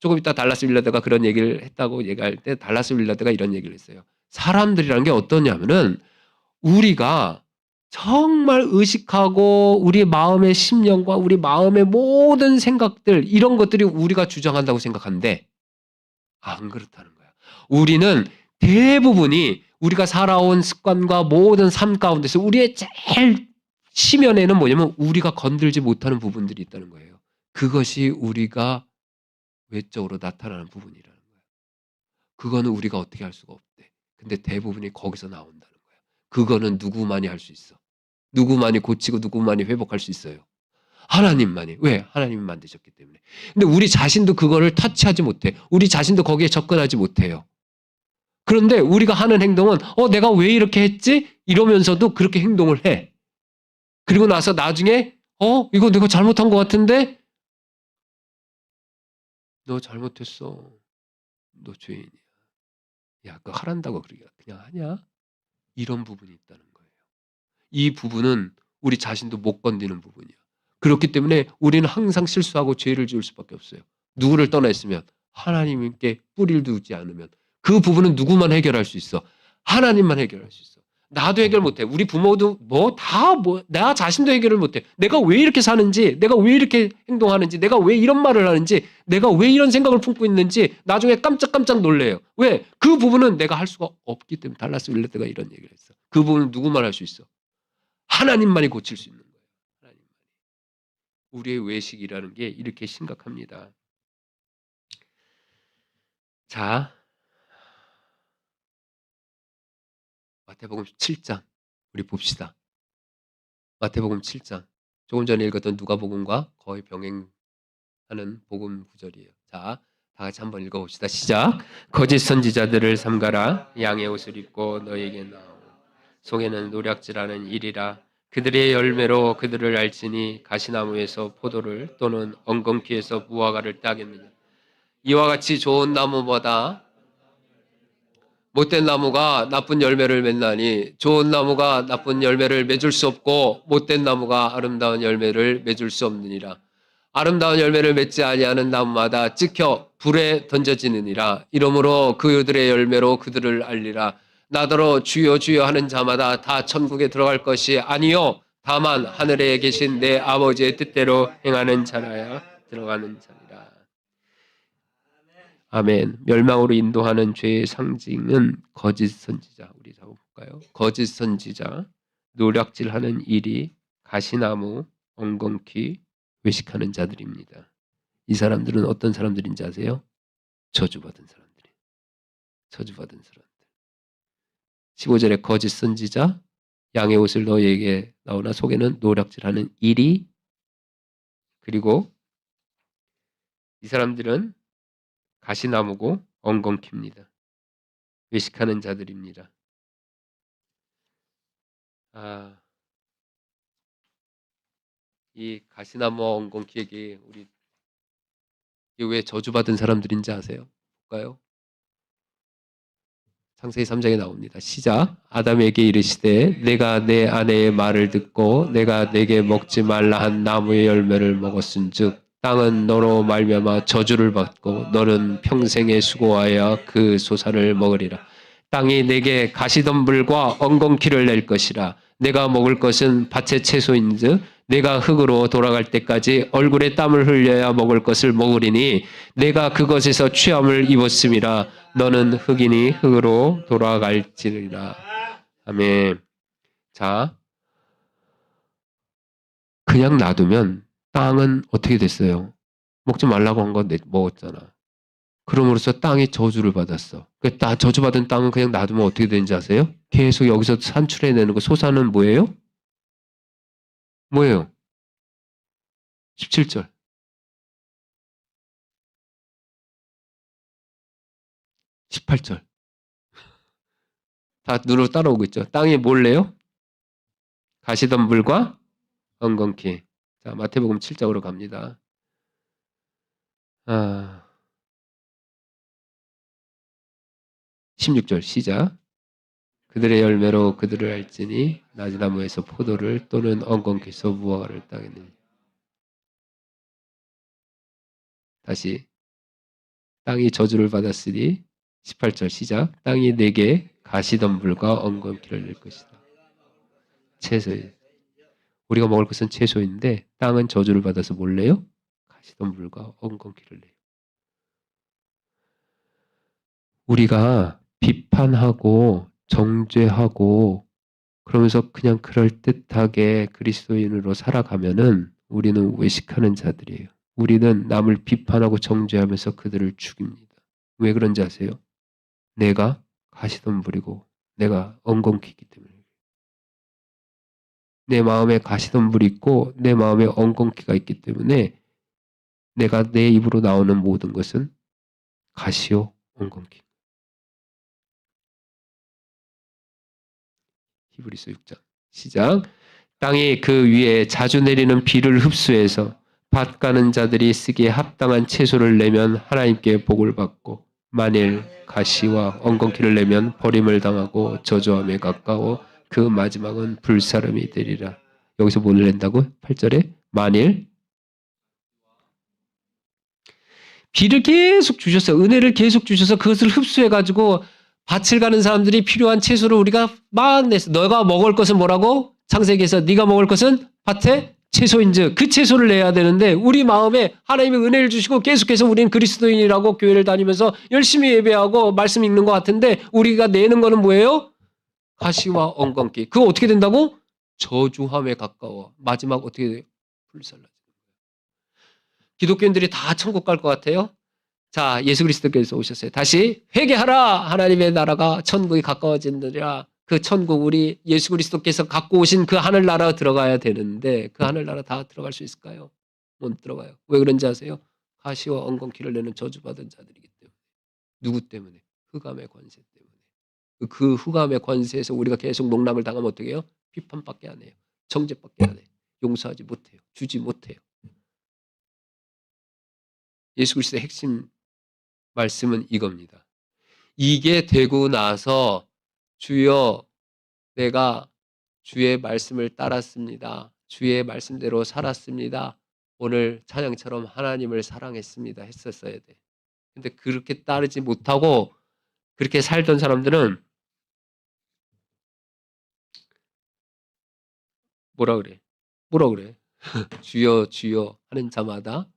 조금 이따 달라스 윌라드가 그런 얘기를 했다고 얘기할 때 달라스 윌라드가 이런 얘기를 했어요. 사람들이라는 게 어떠냐면은 우리가 정말 의식하고 우리 마음의 심령과 우리 마음의 모든 생각들 이런 것들이 우리가 주장한다고 생각하는데 안 그렇다는 거야. 우리는 대부분이 우리가 살아온 습관과 모든 삶 가운데서 우리의 제일 심연에는 뭐냐면 우리가 건들지 못하는 부분들이 있다는 거예요. 그것이 우리가 외적으로 나타나는 부분이라는 거예요. 그거는 우리가 어떻게 할 수가 없대. 근데 대부분이 거기서 나온다는 거예요. 그거는 누구만이 할 수 있어. 누구만이 고치고 누구만이 회복할 수 있어요. 하나님만이. 왜? 하나님이 만드셨기 때문에. 근데 우리 자신도 그거를 터치하지 못해. 우리 자신도 거기에 접근하지 못해요. 그런데 우리가 하는 행동은 내가 왜 이렇게 했지? 이러면서도 그렇게 행동을 해. 그리고 나서 나중에 이거 내가 잘못한 것 같은데? 너 잘못했어. 너 죄인이야. 야, 그거 하란다고 그냥 하냐? 이런 부분이 있다는 거예요. 이 부분은 우리 자신도 못 건드는 부분이야. 그렇기 때문에 우리는 항상 실수하고 죄를 지을 수밖에 없어요. 누구를 떠나 있으면 하나님께 뿌리를 두지 않으면 그 부분은 누구만 해결할 수 있어? 하나님만 해결할 수 있어. 나도 해결 못해. 우리 부모도 나 자신도 해결을 못해. 내가 왜 이렇게 사는지, 내가 왜 이렇게 행동하는지, 내가 왜 이런 말을 하는지, 내가 왜 이런 생각을 품고 있는지 나중에 깜짝깜짝 놀래요. 왜? 그 부분은 내가 할 수가 없기 때문에 달라스 윌레트가 이런 얘기를 했어. 그 부분은 누구만 할 수 있어? 하나님만이 고칠 수 있는 거예요. 하나님만이. 우리의 외식이라는 게 이렇게 심각합니다. 자, 마태복음 7장 우리 봅시다. 마태복음 7장 조금 전에 읽었던 누가복음과 거의 병행하는 복음 구절이에요. 자, 다 같이 한번 읽어봅시다. 시작. 거짓 선지자들을 삼가라. 양의 옷을 입고 너에게 나오. 속에는 노략질하는 일이라. 그들의 열매로 그들을 알지니 가시나무에서 포도를 또는 엉겅퀴에서 무화과를 따겠느냐. 이와 같이 좋은 나무보다 못된 나무가 나쁜 열매를 맺나니 좋은 나무가 나쁜 열매를 맺을 수 없고 못된 나무가 아름다운 열매를 맺을 수 없느니라. 아름다운 열매를 맺지 아니하는 나무마다 찍혀 불에 던져지느니라. 이러므로 그들의 열매로 그들을 알리라. 나더러 주여 주여 하는 자마다 다 천국에 들어갈 것이 아니요 다만 하늘에 계신 내 아버지의 뜻대로 행하는 자라야 들어가는 자니라. 아멘. 멸망으로 인도하는 죄의 상징은 거짓 선지자. 우리 한번 볼까요? 거짓 선지자, 노략질하는 일이, 가시나무, 엉겅퀴, 외식하는 자들입니다. 이 사람들은 어떤 사람들인지 아세요? 저주받은 사람들이에요. 저주받은 사람들. 15절에 거짓 선지자, 양의 옷을 너희에게 나오나 속에는 노략질하는 일이, 그리고 이 사람들은 가시나무고 엉겅퀴입니다. 외식하는 자들입니다. 이 가시나무 엉겅퀴에게 우리 왜 저주받은 사람들인지 아세요? 볼까요? 창세기 3장에 나옵니다. 시작. 아담에게 이르시되 내가 내 아내의 말을 듣고 내가 내게 먹지 말라 한 나무의 열매를 먹었은즉 땅은 너로 말미암아 저주를 받고 너는 평생에 수고하여 그 소산을 먹으리라. 땅이 내게 가시덤불과 엉겅퀴를 낼 것이라. 내가 먹을 것은 밭의 채소인즉 내가 흙으로 돌아갈 때까지 얼굴에 땀을 흘려야 먹을 것을 먹으리니 내가 그것에서 취함을 입었음이라. 너는 흙이니 흙으로 돌아갈지니라. 아멘. 자, 그냥 놔두면 땅은 어떻게 됐어요? 먹지 말라고 한 건 먹었잖아. 그럼으로써 땅이 저주를 받았어. 저주받은 땅은 그냥 놔두면 어떻게 되는지 아세요? 계속 여기서 산출해내는 거. 소산은 뭐예요? 뭐예요? 17절. 18절. 다 눈으로 따라오고 있죠. 땅이 뭘래요? 가시덤불과 엉겅퀴. 자, 마태복음 7장으로 갑니다. 16절 시작. 그들의 열매로 그들을 알지니 나지나무에서 포도를 또는 엉겅퀴에서 무화과를 따겠느니. 다시 땅이 저주를 받았으니 18절 시작. 땅이 내게 가시덤불과 엉겅퀴를 낼 것이다. 채소예요. 우리가 먹을 것은 채소인데 땅은 저주를 받아서 몰래요? 가시덤불과 엉겅퀴를 내요. 우리가 비판하고 정죄하고 그러면서 그냥 그럴듯하게 그리스도인으로 살아가면은 우리는 외식하는 자들이에요. 우리는 남을 비판하고 정죄하면서 그들을 죽입니다. 왜 그런지 아세요? 내가 가시덤불이고 내가 엉겅퀴이기 때문에. 내 마음에 가시덤불이 있고 내 마음에 엉겅퀴가 있기 때문에 내가 내 입으로 나오는 모든 것은 가시요 엉겅퀴. 히브리서 6장 시작. 땅이 그 위에 자주 내리는 비를 흡수해서 밭 가는 자들이 쓰기에 합당한 채소를 내면 하나님께 복을 받고 만일 가시와 엉겅퀴를 내면 버림을 당하고 저주함에 가까워 그 마지막은 불사름이 되리라. 여기서 뭐를 낸다고? 8절에 만일 비를 계속 주셔서 은혜를 계속 주셔서 그것을 흡수해가지고 밭을 가는 사람들이 필요한 채소를 우리가 막 냈어. 너가 먹을 것은 뭐라고? 창세기에서 네가 먹을 것은 밭에 채소인즉 그 채소를 내야 되는데 우리 마음에 하나님의 은혜를 주시고 계속해서 우리는 그리스도인이라고 교회를 다니면서 열심히 예배하고 말씀 읽는 것 같은데 우리가 내는 거는 뭐예요? 가시와 엉겅퀴. 그거 어떻게 된다고? 저주함에 가까워. 마지막 어떻게 돼요? 불살라져. 기독교인들이 다 천국 갈 것 같아요? 자, 예수 그리스도께서 오셨어요. 다시 회개하라. 하나님의 나라가 천국이 가까워진느라. 그 천국 우리 예수 그리스도께서 갖고 오신 그 하늘나라 들어가야 되는데 그 하늘나라 다 들어갈 수 있을까요? 못 들어가요. 왜 그런지 아세요? 가시와 엉겅퀴를 내는 저주받은 자들이기 때문에. 누구 때문에? 흑암의 권세 때문에. 그 흑암의 권세에서 우리가 계속 농락을 당하면 어떻게 해요? 비판밖에 안 해요. 정죄밖에 안 해요. 용서하지 못해요. 주지 못해요. 예수 그리스도의 핵심 말씀은 이겁니다. 이게 되고 나서 주여 내가 주의 말씀을 따랐습니다. 주의 말씀대로 살았습니다. 오늘 찬양처럼 하나님을 사랑했습니다. 했었어야 돼. 근데 그렇게 따르지 못하고 그렇게 살던 사람들은 뭐라 그래? 주여 주여 하는 자마다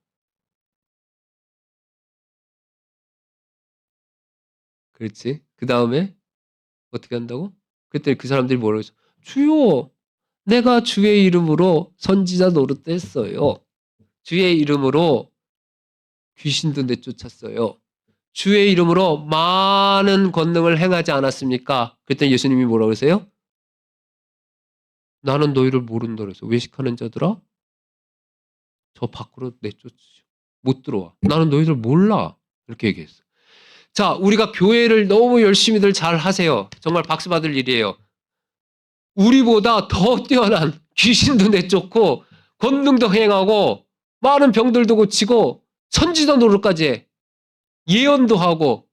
그렇지? 그 다음에 어떻게 한다고? 그때 그 사람들이 뭐라고 했어? 주여 내가 주의 이름으로 선지자 노릇했어요. 주의 이름으로 귀신도 내쫓았어요. 주의 이름으로 많은 권능을 행하지 않았습니까? 그때 예수님이 뭐라고 그러세요? 나는 너희를 모른다 그래서 외식하는 자들아 저 밖으로 내쫓으시오. 못 들어와. 나는 너희들 몰라. 이렇게 얘기했어. 자, 우리가 교회를 너무 열심히들 잘 하세요. 정말 박수 받을 일이에요. 우리보다 더 뛰어난 귀신도 내쫓고 권능도 행하고 많은 병들도 고치고 선지자 노릇까지 해. 예언도 하고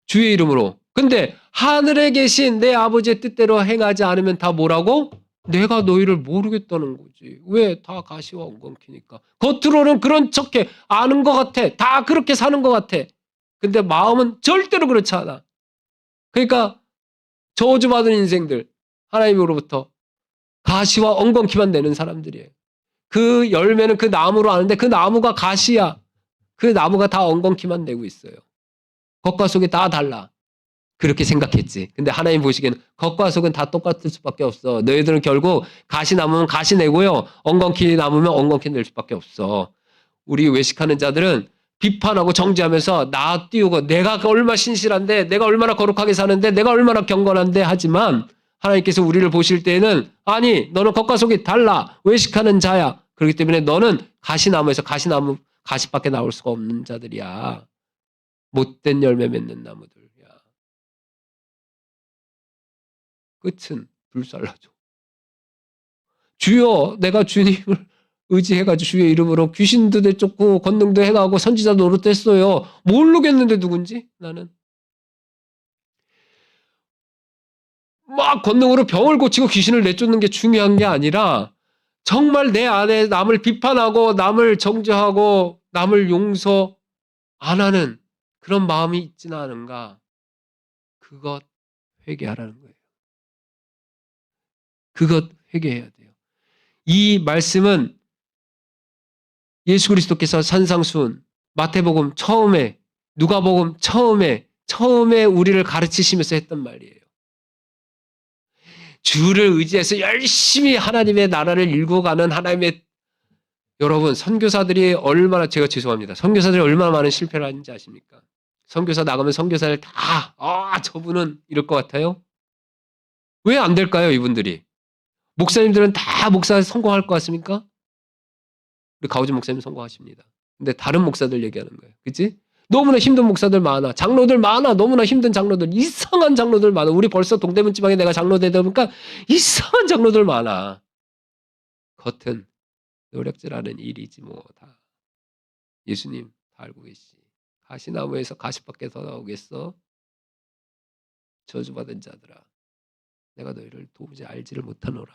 주의 이름으로. 근데 하늘에 계신 내 아버지의 뜻대로 행하지 않으면 다 뭐라고? 내가 너희를 모르겠다는 거지. 왜? 다 가시와 엉겅퀴니까. 겉으로는 그런 척해. 아는 것 같아. 다 그렇게 사는 것 같아. 근데 마음은 절대로 그렇지 않아. 그러니까 저주받은 인생들, 하나님으로부터 가시와 엉겅퀴만 내는 사람들이에요. 그 열매는 그 나무로 아는데 그 나무가 가시야. 그 나무가 다 엉겅퀴만 내고 있어요. 겉과 속이 다 달라. 그렇게 생각했지. 근데 하나님 보시기에는 겉과 속은 다 똑같을 수밖에 없어. 너희들은 결국 가시 남으면 가시 내고요. 엉겅퀴 남으면 엉겅퀴 낼 수밖에 없어. 우리 외식하는 자들은 비판하고 정죄하면서 나 띄우고 내가 얼마나 신실한데 내가 얼마나 거룩하게 사는데 내가 얼마나 경건한데 하지만 하나님께서 우리를 보실 때에는 아니 너는 겉과 속이 달라. 외식하는 자야. 그렇기 때문에 너는 가시나무에서 가시밖에 나올 수가 없는 자들이야. 못된 열매 맺는 나무들이야. 끝은 불살라져. 주여 내가 주님을 의지해가지고 주의 이름으로 귀신도 내쫓고 권능도 행하고 선지자 노릇도 했어요. 모르겠는데 누군지 나는. 막 권능으로 병을 고치고 귀신을 내쫓는 게 중요한 게 아니라 정말 내 안에 남을 비판하고 남을 정죄하고 남을 용서 안 하는 그런 마음이 있지는 않은가? 그것 회개하라는 거예요. 그것 회개해야 돼요. 이 말씀은 예수 그리스도께서 산상수훈, 마태복음 처음에, 누가복음 처음에 우리를 가르치시면서 했던 말이에요. 주를 의지해서 열심히 하나님의 나라를 일구어가는 하나님의 여러분, 선교사들이 얼마나, 제가 죄송합니다. 선교사들이 얼마나 많은 실패를 하는지 아십니까? 선교사 나가면 선교사를 다, 저분은 이럴 것 같아요? 왜 안 될까요, 이분들이? 목사님들은 다 목사 성공할 것 같습니까? 우리 가우진 목사님 성공하십니다. 근데 다른 목사들 얘기하는 거예요. 그치? 너무나 힘든 목사들 많아. 장로들 많아. 너무나 힘든 장로들. 이상한 장로들 많아. 우리 벌써 동대문 지방에 내가 장로 되다 보니까 이상한 장로들 많아. 겉은 노력질하는 일이지 뭐 다. 예수님 다 알고 계시지. 가시나무에서 가시밖에 더 나오겠어? 저주받은 자들아. 내가 너희를 도무지 알지를 못하노라.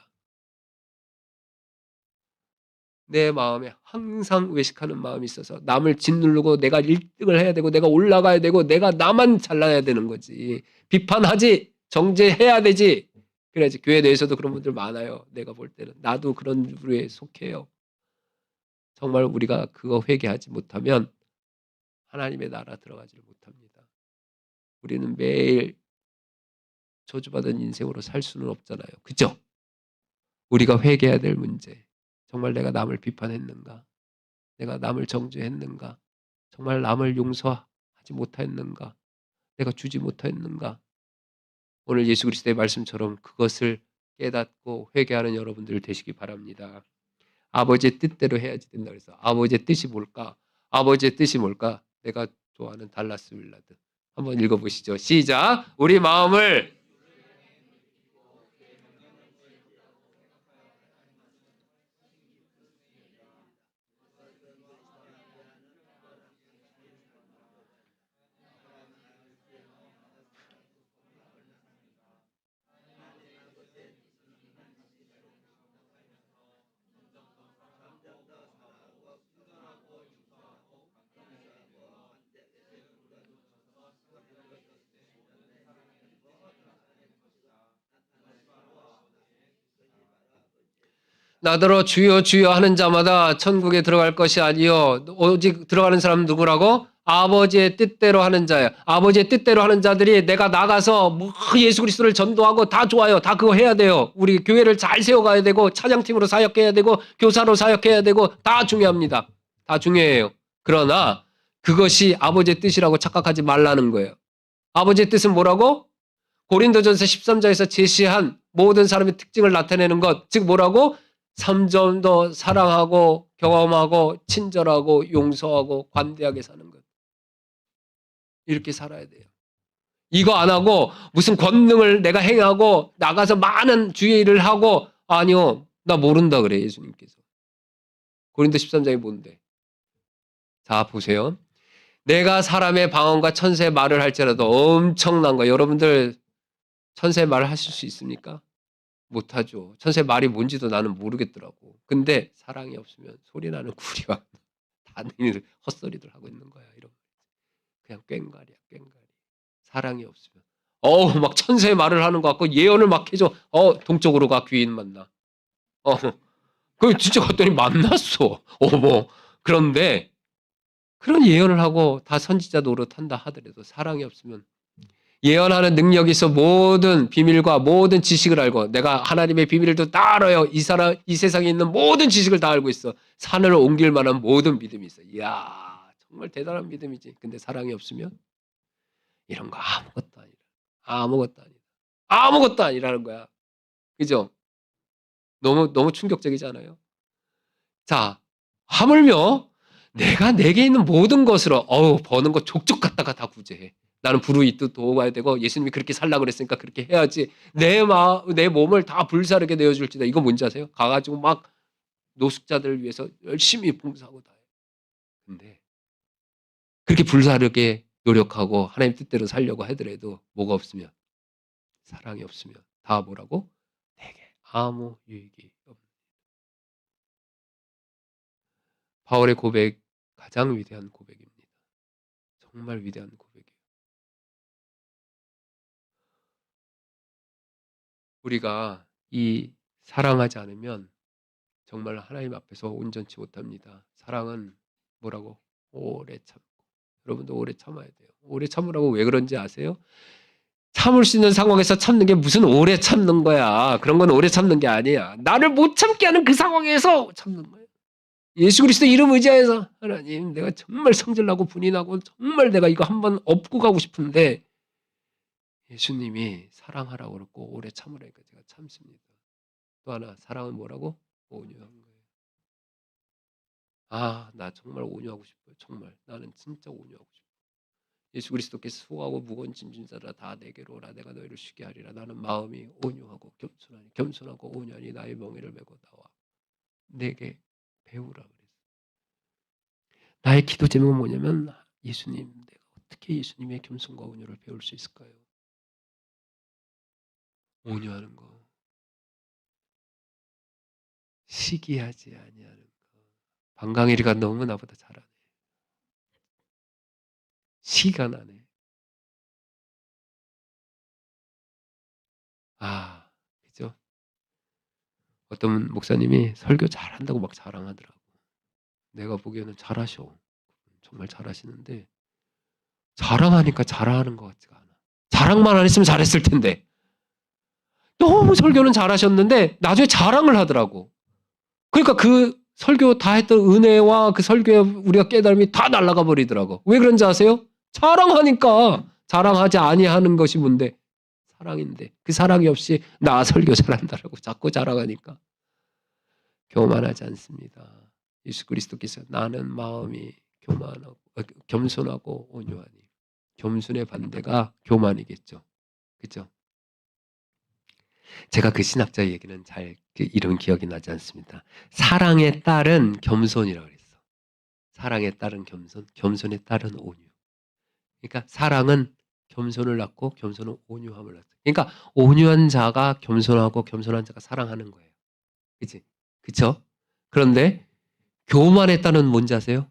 내 마음에 항상 외식하는 마음이 있어서 남을 짓누르고 내가 1등을 해야 되고 내가 올라가야 되고 내가 나만 잘나야 되는 거지. 비판하지. 정죄해야 되지. 그래야지. 교회 내에서도 그런 분들 많아요. 내가 볼 때는. 나도 그런 부류에 속해요. 정말 우리가 그거 회개하지 못하면 하나님의 나라 들어가지를 못합니다. 우리는 매일 저주받은 인생으로 살 수는 없잖아요. 그죠? 우리가 회개해야 될 문제. 정말 내가 남을 비판했는가? 내가 남을 정죄했는가? 정말 남을 용서하지 못했는가? 내가 주지 못했는가? 오늘 예수 그리스도의 말씀처럼 그것을 깨닫고 회개하는 여러분들 되시기 바랍니다. 아버지의 뜻대로 해야지 된다 그래서 아버지의 뜻이 뭘까? 아버지의 뜻이 뭘까? 내가 좋아하는 달라스 윌라드. 한번 읽어보시죠. 시작. 우리 마음을 나더러 주여 주여 하는 자마다 천국에 들어갈 것이 아니요 오직 들어가는 사람은 누구라고? 아버지의 뜻대로 하는 자예요. 아버지의 뜻대로 하는 자들이 내가 나가서 뭐 예수 그리스도를 전도하고 다 좋아요. 다 그거 해야 돼요. 우리 교회를 잘 세워가야 되고 찬양팀으로 사역해야 되고 교사로 사역해야 되고 다 중요합니다. 다 중요해요. 그러나 그것이 아버지의 뜻이라고 착각하지 말라는 거예요. 아버지의 뜻은 뭐라고? 고린도전서 13장에서 제시한 모든 사람의 특징을 나타내는 것, 즉 뭐라고? 3점 더 사랑하고 경험하고 친절하고 용서하고 관대하게 사는 것. 이렇게 살아야 돼요. 이거 안 하고 무슨 권능을 내가 행하고 나가서 많은 주의 일을 하고 아니요. 나 모른다 그래 예수님께서. 고린도 13장이 뭔데? 자 보세요. 내가 사람의 방언과 천사의 말을 할지라도 엄청난 거. 여러분들 천사의 말을 하실 수 있습니까? 못하죠. 천사의 말이 뭔지도 나는 모르겠더라고. 근데 사랑이 없으면 소리나는 구리와 다 헛소리들 하고 있는 거야. 이런 그냥 꽹과리야 꽹과리. 사랑이 없으면 막 천사의 말을 하는 것 같고 예언을 막 해줘. 동쪽으로 가 귀인 만나. 그 진짜 갔더니 만났어. 뭐 그런데 그런 예언을 하고 다 선지자 노릇한다 하더라도 사랑이 없으면 예언하는 능력이 있어 모든 비밀과 모든 지식을 알고 내가 하나님의 비밀도 다 알아요. 이 세상에 있는 모든 지식을 다 알고 있어. 산을 옮길 만한 모든 믿음이 있어. 이야 정말 대단한 믿음이지. 근데 사랑이 없으면 이런 거 아무것도 아니라 아무것도 아니다. 아무것도 아니라는 거야. 그죠? 너무 충격적이지 않아요? 자 하물며 내가 내게 있는 모든 것으로 버는 거 족족 갖다가 다 구제해. 나는 불우이웃 도와야 되고 예수님이 그렇게 살라고 그랬으니까 그렇게 해야지. 내 몸을 다 불사르게 내어줄지다. 이거 뭔지 아세요? 가가지고 막 노숙자들을 위해서 열심히 봉사하고 다 해. 근데 그렇게 불사르게 노력하고 하나님 뜻대로 살려고 하더라도 뭐가 없으면 사랑이 없으면 다 뭐라고? 내게 아무 유익이 없는. 바울의 고백 가장 위대한 고백입니다. 정말 위대한 고백. 우리가 이 사랑하지 않으면 정말 하나님 앞에서 온전치 못합니다. 사랑은 뭐라고? 오래 참고. 여러분도 오래 참아야 돼요. 오래 참으라고 왜 그런지 아세요? 참을 수 있는 상황에서 참는 게 무슨 오래 참는 거야. 그런 건 오래 참는 게 아니야. 나를 못 참게 하는 그 상황에서 참는 거예요. 예수 그리스도 이름 의지하여서 하나님 내가 정말 성질나고 분이 나고 정말 내가 이거 한번 엎고 가고 싶은데 예수님이 사랑하라고 그러고 오래 참으라니까 제가 참습니다. 또 하나 사랑은 뭐라고? 온유한 거예요. 아, 나 정말 온유하고 싶어요. 정말 나는 진짜 온유하고 싶어요. 예수 그리스도께서 수고하고 무거운 짐진 자라 다 내게로 오라 내가 너희를 쉬게 하리라. 나는 마음이 온유하고 겸손하고 온유하니 나의 멍에를 메고 나와 내게 배우라 그랬어요. 나의 기도 제목은 뭐냐면 예수님 내가 어떻게 예수님의 겸손과 온유를 배울 수 있을까요? 온유하는 거, 시기하지 아니하는 거. 방강이리가 너무 나보다 잘하네. 시가 나네. 아, 그죠? 어떤 목사님이 설교 잘한다고 막 자랑하더라고. 내가 보기에는 잘하셔. 정말 잘하시는데 자랑하니까 잘하는 것 같지가 않아. 자랑만 안 했으면 잘했을 텐데. 너무 설교는 잘하셨는데 나중에 자랑을 하더라고. 그러니까 그 설교 다 했던 은혜와 그 설교에 우리가 깨달음이 다 날아가 버리더라고. 왜 그런지 아세요? 자랑하니까. 자랑하지 아니하는 것이 뭔데? 사랑인데. 그 사랑이 없이 나 설교 잘한다라고 자꾸 자랑하니까. 교만하지 않습니다. 예수 그리스도께서 나는 마음이 겸손하고 온유하니. 겸손의 반대가 교만이겠죠. 그죠? 제가 그 신학자 얘기는 잘 이런 기억이 나지 않습니다. 사랑에 따른 겸손이라고 그랬어. 사랑에 따른 겸손, 겸손에 따른 온유. 그러니까 사랑은 겸손을 낳고 겸손은 온유함을 낳고. 그러니까 온유한 자가 겸손하고 겸손한 자가 사랑하는 거예요. 그치? 그쵸? 그런데 교만에 따른 뭔지 아세요?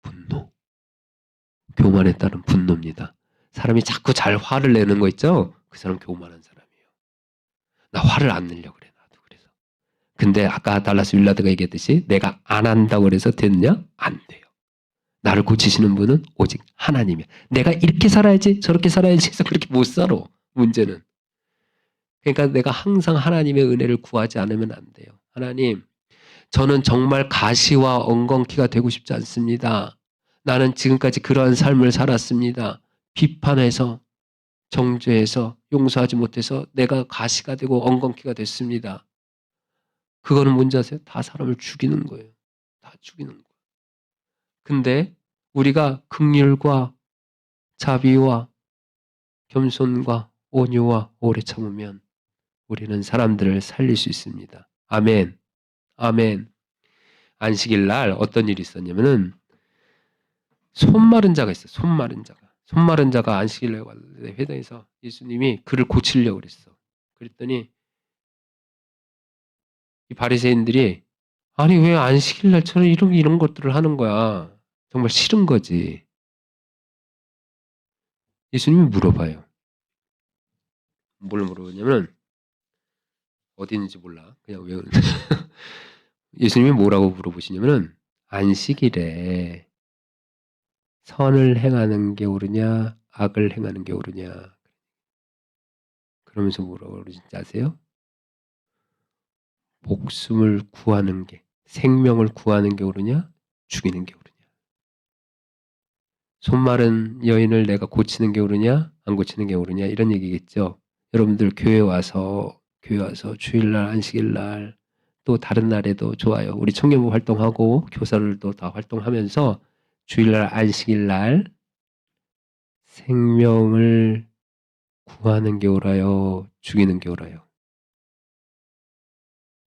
분노. 교만에 따른 분노입니다. 사람이 자꾸 잘 화를 내는 거 있죠? 그 사람 교만한 사람이에요. 나 화를 안 내려고 그래, 나도 그래서. 근데 아까 달라스 윌라드가 얘기했듯이 내가 안 한다고 그래서 됐냐? 안 돼요. 나를 고치시는 분은 오직 하나님이야. 내가 이렇게 살아야지 저렇게 살아야지 해서 그렇게 못 살아. 문제는. 그러니까 내가 항상 하나님의 은혜를 구하지 않으면 안 돼요. 하나님, 저는 정말 가시와 엉겅퀴가 되고 싶지 않습니다. 나는 지금까지 그러한 삶을 살았습니다. 비판해서 정죄해서 용서하지 못해서 내가 가시가 되고 엉겅퀴가 됐습니다. 그거는 뭔지 아세요? 다 사람을 죽이는 거예요. 다 죽이는 거예요. 근데 우리가 긍휼과 자비와 겸손과 온유와 오래 참으면 우리는 사람들을 살릴 수 있습니다. 아멘. 아멘. 안식일 날 어떤 일이 있었냐면은 손 마른 자가 있어요. 손 마른 자가. 손 마른 자가 안식일 날 왔는데 회당에서 예수님이 그를 고치려고 그랬어. 그랬더니 이 바리새인들이 아니 왜 안식일 날처럼 이런 것들을 하는 거야. 정말 싫은 거지. 예수님이 물어봐요. 뭘 물어보냐면 어디 있는지 몰라. 그냥 외우는데. 예수님이 뭐라고 물어보시냐면은 안식일에 선을 행하는 게 옳으냐 악을 행하는 게 옳으냐. 그러면서 뭐라고 그러는지 아세요? 목숨을 구하는 게 생명을 구하는 게 옳으냐 죽이는 게 옳으냐. 손 마른 여인을 내가 고치는 게 옳으냐 안 고치는 게 옳으냐 이런 얘기겠죠. 여러분들 교회 와서 주일날 안식일날 또 다른 날에도 좋아요. 우리 청년부 활동하고 교사들도 다 활동하면서 주일날 안식일날 생명을 구하는 게 옳아요 죽이는 게 옳아요.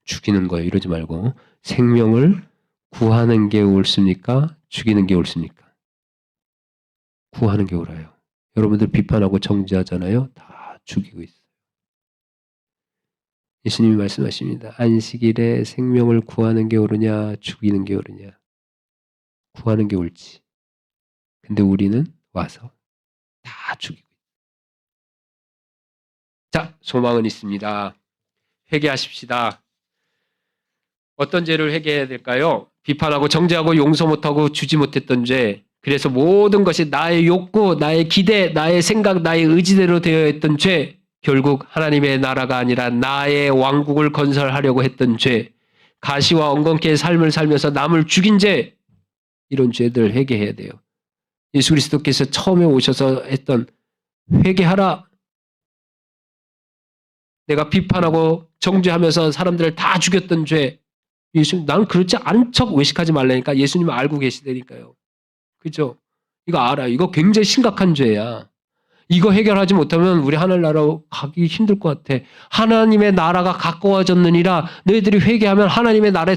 죽이는 거예요. 이러지 말고 생명을 구하는 게 옳습니까? 죽이는 게 옳습니까? 구하는 게 옳아요. 여러분들 비판하고 정죄하잖아요. 다 죽이고 있어요. 예수님이 말씀하십니다. 안식일에 생명을 구하는 게 옳으냐 죽이는 게 옳으냐. 구하는 게 옳지. 근데 우리는 와서 다 죽이고 있어요. 자, 소망은 있습니다. 회개하십시다. 어떤 죄를 회개해야 될까요? 비판하고 정죄하고 용서 못하고 주지 못했던 죄. 그래서 모든 것이 나의 욕구, 나의 기대, 나의 생각, 나의 의지대로 되어 있던 죄. 결국 하나님의 나라가 아니라 나의 왕국을 건설하려고 했던 죄. 가시와 엉겅퀴의 삶을 살면서 남을 죽인 죄. 이런 죄들 회개해야 돼요. 예수 그리스도께서 처음에 오셔서 했던 회개하라. 내가 비판하고 정죄하면서 사람들을 다 죽였던 죄. 예수님, 나는 그렇지 않은 척 외식하지 말라니까 예수님은 알고 계시다니까요. 그죠? 이거 알아요. 이거 굉장히 심각한 죄야. 이거 해결하지 못하면 우리 하늘나라로 가기 힘들 것 같아. 하나님의 나라가 가까워졌느니라 너희들이 회개하면 하나님의 나라에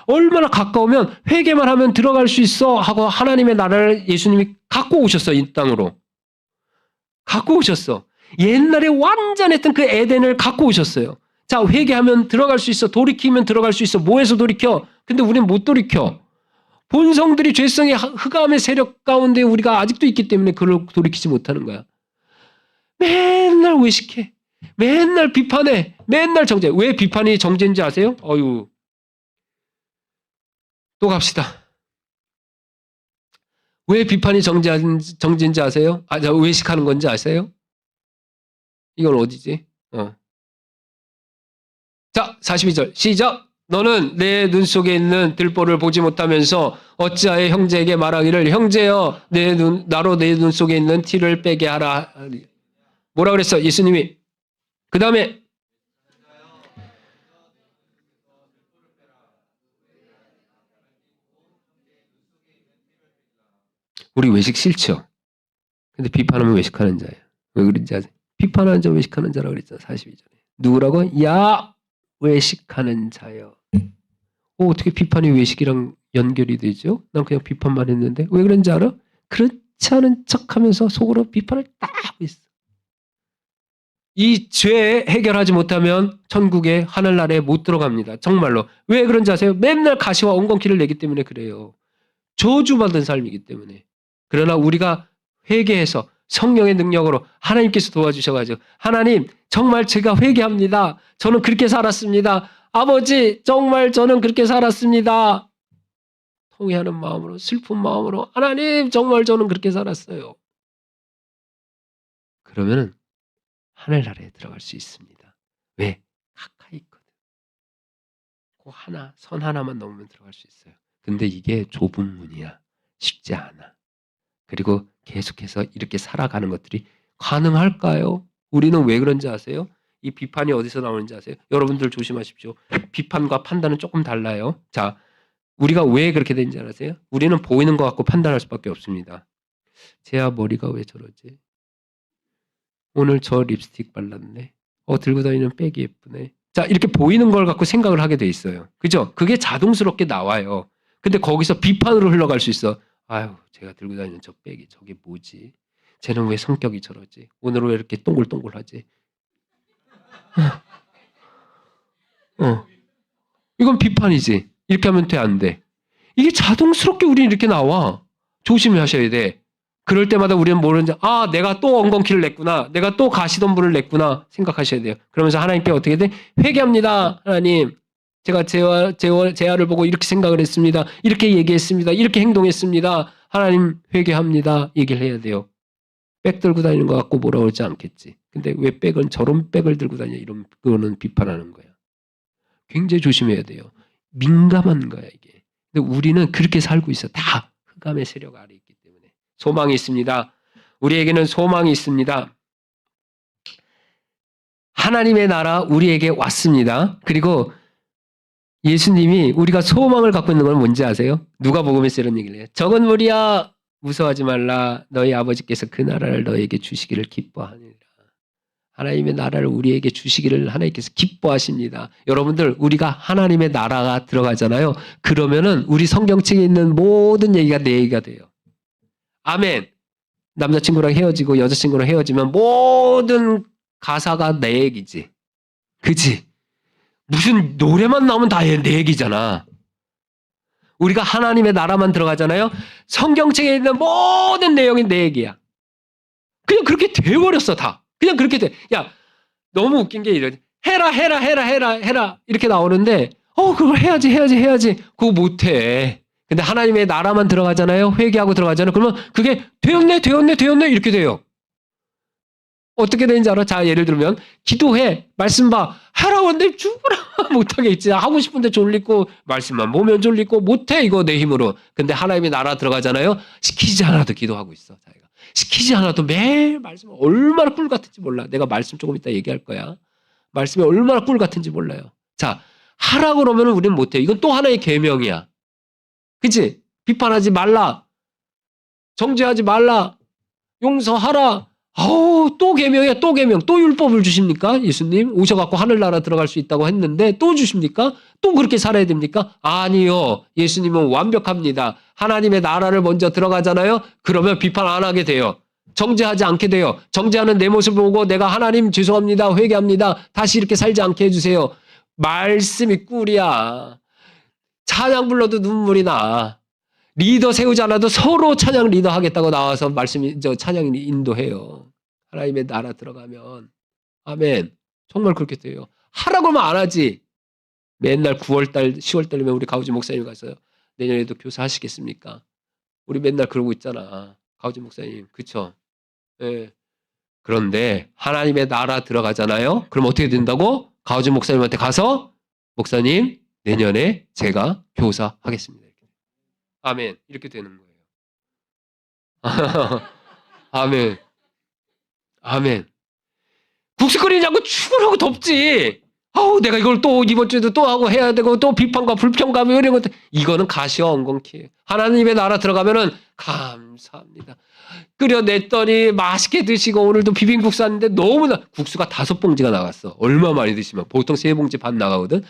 얼마나 가까우면 회개만 하면 들어갈 수 있어 하고 하나님의 나라를 예수님이 갖고 오셨어. 이 땅으로. 갖고 오셨어. 옛날에 완전했던 그 에덴을 갖고 오셨어요. 자, 회개하면 들어갈 수 있어. 돌이키면 들어갈 수 있어. 뭐해서 돌이켜? 근데 우리는 못 돌이켜. 본성들이 죄성의 흑암의 세력 가운데 우리가 아직도 있기 때문에 그걸 돌이키지 못하는 거야. 맨날 외식해. 맨날 비판해. 맨날 정죄. 왜 비판이 정죄인지 아세요? 또 갑시다. 왜 비판이 정죄인지 아세요? 외식하는 건지 아세요? 이건 어디지? 자, 42절 시작. 너는 내 눈 속에 있는 들보를 보지 못하면서 어찌하여 형제에게 말하기를 형제여 나로 내 눈 속에 있는 티를 빼게 하라. 뭐라 그랬어? 예수님이. 그 다음에 우리 외식 싫죠? 근데 비판하면 외식하는 자예요. 왜 그런지 아세요? 비판하는 자 외식하는 자라고 그랬잖아. 42절에. 누구라고? 야 외식하는 자여. 어떻게 비판이 외식이랑 연결이 되죠? 난 그냥 비판만 했는데. 왜 그런지 알아? 그렇지 않은 척하면서 속으로 비판을 딱 하고 있어. 이 죄 해결하지 못하면 천국에 하늘나라에 못 들어갑니다. 정말로. 왜 그런지 아세요? 맨날 가시와 엉겅퀴를 내기 때문에 그래요. 저주받은 삶이기 때문에. 그러나 우리가 회개해서 성령의 능력으로 하나님께서 도와주셔가지고 하나님 정말 제가 회개합니다. 저는 그렇게 살았습니다. 아버지 정말 저는 그렇게 살았습니다. 통회하는 마음으로 슬픈 마음으로 하나님 정말 저는 그렇게 살았어요. 그러면은 하늘나라에 들어갈 수 있습니다. 왜? 가까이 있거든. 그 선 하나만 넘으면 들어갈 수 있어요. 근데 이게 좁은 문이야. 쉽지 않아. 그리고 계속해서 이렇게 살아가는 것들이 가능할까요? 우리는 왜 그런지 아세요? 이 비판이 어디서 나오는지 아세요? 여러분들 조심하십시오. 비판과 판단은 조금 달라요. 자, 우리가 왜 그렇게 되는지 아세요? 우리는 보이는 것 같고 판단할 수밖에 없습니다. 쟤야 머리가 왜 저러지? 오늘 저 립스틱 발랐네. 들고 다니는 백이 예쁘네. 자, 이렇게 보이는 걸 갖고 생각을 하게 돼 있어요. 그죠? 그게 자동스럽게 나와요. 근데 거기서 비판으로 흘러갈 수 있어. 아유, 제가 들고 다니는 저 백이 저게 뭐지? 쟤는 왜 성격이 저러지? 오늘은 왜 이렇게 동글동글하지? 이건 비판이지. 이렇게 하면 돼, 안 돼? 이게 자동스럽게 우리는 이렇게 나와. 조심하셔야 돼. 그럴 때마다 우리는 모르는지, 내가 또 엉겅퀴를 냈구나. 내가 또 가시덤불을 냈구나. 생각하셔야 돼요. 그러면서 하나님께 어떻게 돼? 회개합니다. 하나님. 제가 제아를 보고 이렇게 생각을 했습니다. 이렇게 얘기했습니다. 이렇게 행동했습니다. 하나님 회개합니다. 얘기를 해야 돼요. 백 들고 다니는 것 같고 뭐라 그러지 않겠지. 근데 왜 백은 저런 백을 들고 다녀? 그거는 비판하는 거야. 굉장히 조심해야 돼요. 민감한 거야, 이게. 근데 우리는 그렇게 살고 있어. 다 흑암의 세력 아래 있기 때문에. 소망이 있습니다. 우리에게는 소망이 있습니다. 하나님의 나라 우리에게 왔습니다. 그리고 예수님이 우리가 소망을 갖고 있는 건 뭔지 아세요? 누가복음에서 이런 얘기를 해요. 적은 무리야 무서워하지 말라. 너희 아버지께서 그 나라를 너에게 주시기를 기뻐하니라. 하나님의 나라를 우리에게 주시기를 하나님께서 기뻐하십니다. 여러분들 우리가 하나님의 나라가 들어가잖아요. 그러면은 우리 성경책에 있는 모든 얘기가 내 얘기가 돼요. 아멘. 남자친구랑 헤어지고 여자친구랑 헤어지면 모든 가사가 내 얘기지. 그치? 무슨 노래만 나오면 다 내 얘기잖아. 우리가 하나님의 나라만 들어가잖아요. 성경책에 있는 모든 내용이 내 얘기야. 그냥 그렇게 돼버렸어 다. 그냥 그렇게 돼. 야, 너무 웃긴 게 이래. 해라 이렇게 나오는데 그걸 해야지. 그거 못해. 근데 하나님의 나라만 들어가잖아요. 회개하고 들어가잖아요. 그러면 그게 되었네 이렇게 돼요. 어떻게 되는지 알아? 자, 예를 들면 기도해. 말씀 봐. 하라고 하는데 죽으라 못하게 있지. 하고 싶은데 졸리고 말씀만 보면 졸리고 못해 이거 내 힘으로. 근데 하나님의 나라 들어가잖아요. 시키지 않아도 기도하고 있어. 자기가. 시키지 않아도 매일 말씀 얼마나 꿀 같은지 몰라. 내가 말씀 조금 이따 얘기할 거야. 말씀이 얼마나 꿀 같은지 몰라요. 자, 하라고 그러면 우리는 못해요. 이건 또 하나의 계명이야. 그치? 비판하지 말라. 정죄하지 말라. 용서하라. 또 계명이야. 또 계명. 또 율법을 주십니까? 예수님 오셔갖고 하늘나라 들어갈 수 있다고 했는데 또 주십니까? 또 그렇게 살아야 됩니까? 아니요. 예수님은 완벽합니다. 하나님의 나라를 먼저 들어가잖아요. 그러면 비판 안 하게 돼요. 정죄하지 않게 돼요. 정죄하는 내 모습을 보고 내가 하나님 죄송합니다. 회개합니다. 다시 이렇게 살지 않게 해주세요. 말씀이 꿀이야. 찬양 불러도 눈물이 나. 리더 세우지 않아도 서로 찬양 리더 하겠다고 나와서 찬양 인도해요. 하나님의 나라 들어가면. 아멘. 정말 그렇게 돼요. 하라고 하면 안 하지. 맨날 9월달, 10월달이면 우리 가우지 목사님 가서요. 내년에도 교사 하시겠습니까? 우리 맨날 그러고 있잖아. 가우지 목사님. 그쵸? 예. 그런데 하나님의 나라 들어가잖아요. 그럼 어떻게 된다고? 가우지 목사님한테 가서 목사님 내년에 제가 교사 하겠습니다. 아멘. 이렇게 되는 거예요. 아멘. 아멘. 국수 끓이냐고 죽으라고 덥지. 내가 이걸 또 이번 주에도 또 하고 해야 되고 또 비판과 불평감 이런 것들. 이거는 가시와 엉겅퀴예요. 하나님의 나라 들어가면은 감사합니다. 끓여냈더니 맛있게 드시고 오늘도 비빔국수 샀는데 너무나 국수가 5봉지가 나갔어. 얼마 많이 드시면 보통 3봉지 반 나가거든.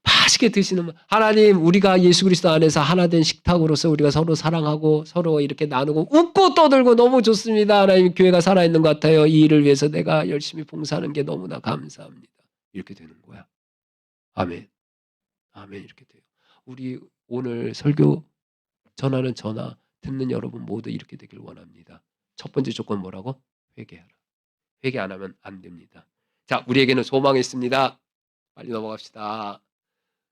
맛있게 드시는 하나님 우리가 예수 그리스도 안에서 하나 된 식탁으로서 우리가 서로 사랑하고 서로 이렇게 나누고 웃고 떠들고 너무 좋습니다. 하나님 교회가 살아있는 것 같아요. 이 일을 위해서 내가 열심히 봉사하는 게 너무나 감사합니다. 이렇게 되는 거야. 아멘. 아멘. 이렇게 돼요. 우리 오늘 설교 전하는 전화 듣는 여러분 모두 이렇게 되길 원합니다. 첫 번째 조건 뭐라고? 회개하라. 회개 안 하면 안 됩니다. 자, 우리에게는 소망이 있습니다. 빨리 넘어갑시다.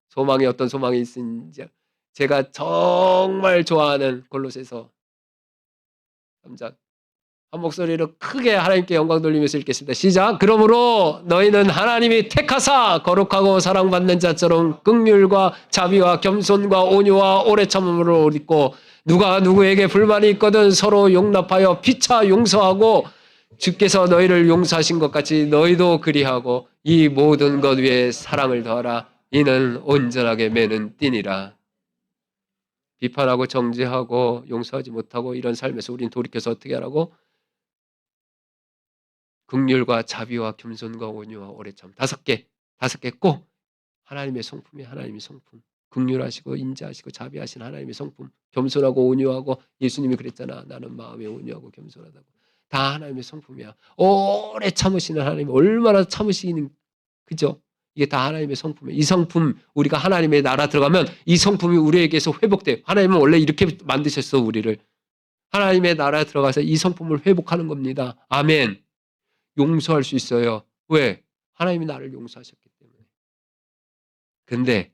소망이 어떤 소망이 있는지 제가 정말 좋아하는 골로새서 3장 한 목소리로 크게 하나님께 영광 돌리면서 읽겠습니다. 시작. 그러므로 너희는 하나님이 택하사 거룩하고 사랑받는 자처럼 긍휼과 자비와 겸손과 온유와 오래 참음으로 있고 누가 누구에게 불만이 있거든 서로 용납하여 피차 용서하고 주께서 너희를 용서하신 것 같이 너희도 그리하고 이 모든 것 위에 사랑을 더하라. 이는 온전하게 매는 띠니라. 비판하고 정죄하고 용서하지 못하고 이런 삶에서 우린 돌이켜서 어떻게 하라고? 긍휼과 자비와 겸손과 온유와 오래 참 5개 꼭 하나님의 성품이 하나님의 성품. 긍휼하시고 인자하시고 자비하신 하나님의 성품. 겸손하고 온유하고 예수님이 그랬잖아. 나는 마음에 온유하고 겸손하다고. 다 하나님의 성품이야. 오래 참으시는 하나님 얼마나 참으시는 그죠? 이게 다 하나님의 성품이에요. 이 성품 우리가 하나님의 나라 들어가면 이 성품이 우리에게서 회복돼요. 하나님은 원래 이렇게 만드셨어 우리를. 하나님의 나라에 들어가서 이 성품을 회복하는 겁니다. 아멘. 용서할 수 있어요. 왜? 하나님이 나를 용서하셨기 때문에. 근데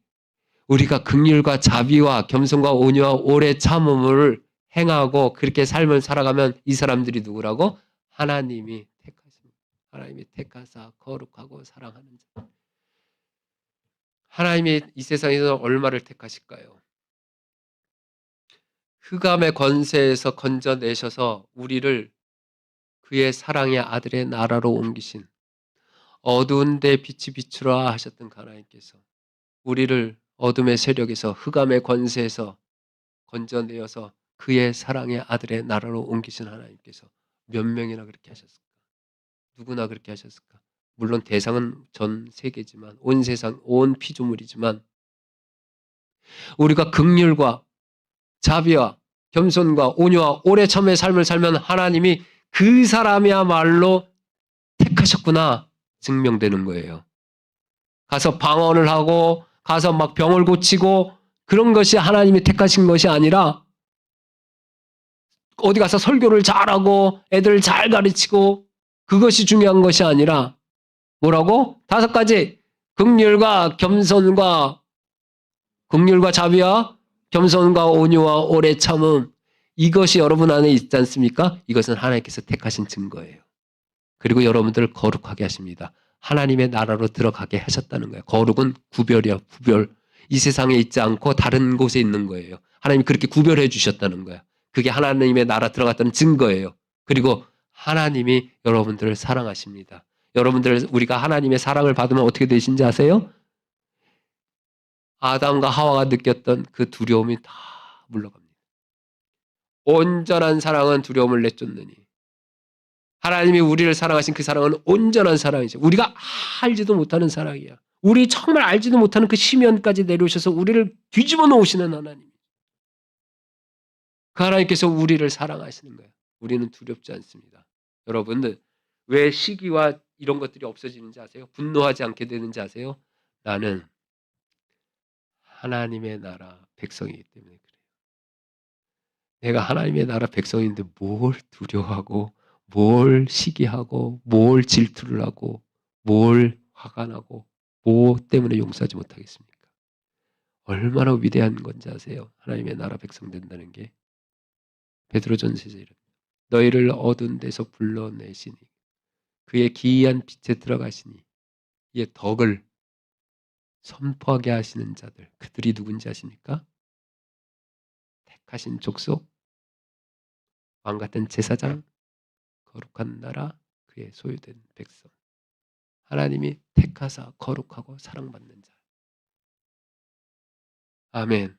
우리가 긍휼과 자비와 겸손과 온유와 오래 참음을 행하고 그렇게 삶을 살아가면 이 사람들이 누구라고? 하나님이 택하십니다. 하나님이 택하사 거룩하고 사랑하는 자. 하나님이 이 세상에서 얼마를 택하실까요? 흑암의 권세에서 건져내셔서 우리를 그의 사랑의 아들의 나라로 옮기신 어두운 데 빛이 비추라 하셨던 하나님께서 우리를 어둠의 세력에서 흑암의 권세에서 건져내어서 그의 사랑의 아들의 나라로 옮기신 하나님께서 몇 명이나 그렇게 하셨을까? 누구나 그렇게 하셨을까? 물론 대상은 전 세계지만 온 세상, 온 피조물이지만 우리가 긍휼과 자비와 겸손과 온유와 오래 참의 삶을 살면 하나님이 그 사람이야말로 택하셨구나 증명되는 거예요. 가서 방언을 하고 가서 막 병을 고치고 그런 것이 하나님이 택하신 것이 아니라 어디 가서 설교를 잘하고 애들을 잘 가르치고 그것이 중요한 것이 아니라 뭐라고? 5가지. 긍휼과 자비와 겸손과 온유와 오래 참음. 이것이 여러분 안에 있지 않습니까? 이것은 하나님께서 택하신 증거예요. 그리고 여러분들을 거룩하게 하십니다. 하나님의 나라로 들어가게 하셨다는 거예요. 거룩은 구별이야, 구별. 이 세상에 있지 않고 다른 곳에 있는 거예요. 하나님이 그렇게 구별해 주셨다는 거야. 그게 하나님의 나라 들어갔다는 증거예요. 그리고 하나님이 여러분들을 사랑하십니다. 여러분들, 우리가 하나님의 사랑을 받으면 어떻게 되신지 아세요? 아담과 하와가 느꼈던 그 두려움이 다 물러갑니다. 온전한 사랑은 두려움을 내쫓느니. 하나님이 우리를 사랑하신 그 사랑은 온전한 사랑이죠. 우리가 알지도 못하는 사랑이야. 우리 정말 알지도 못하는 그 심연까지 내려오셔서 우리를 뒤집어 놓으시는 하나님. 그 하나님께서 우리를 사랑하시는 거예요. 우리는 두렵지 않습니다. 여러분들, 왜 시기와 이런 것들이 없어지는지 아세요? 분노하지 않게 되는지 아세요? 나는 하나님의 나라 백성이기 때문에 그래요. 내가 하나님의 나라 백성인데 뭘 두려워하고, 뭘 시기하고, 뭘 질투를 하고, 뭘 화가 나고, 뭐 때문에 용서하지 못하겠습니까? 얼마나 위대한 건지 아세요? 하나님의 나라 백성 된다는 게. 베드로전서에서 이런 너희를 어두운 데서 불러내시니 그의 기이한 빛에 들어가시니 이의 덕을 선포하게 하시는 자들, 그들이 누군지 아십니까? 택하신 족속, 왕같은 제사장, 거룩한 나라, 그의 소유된 백성. 하나님이 택하사 거룩하고 사랑받는 자. 아멘.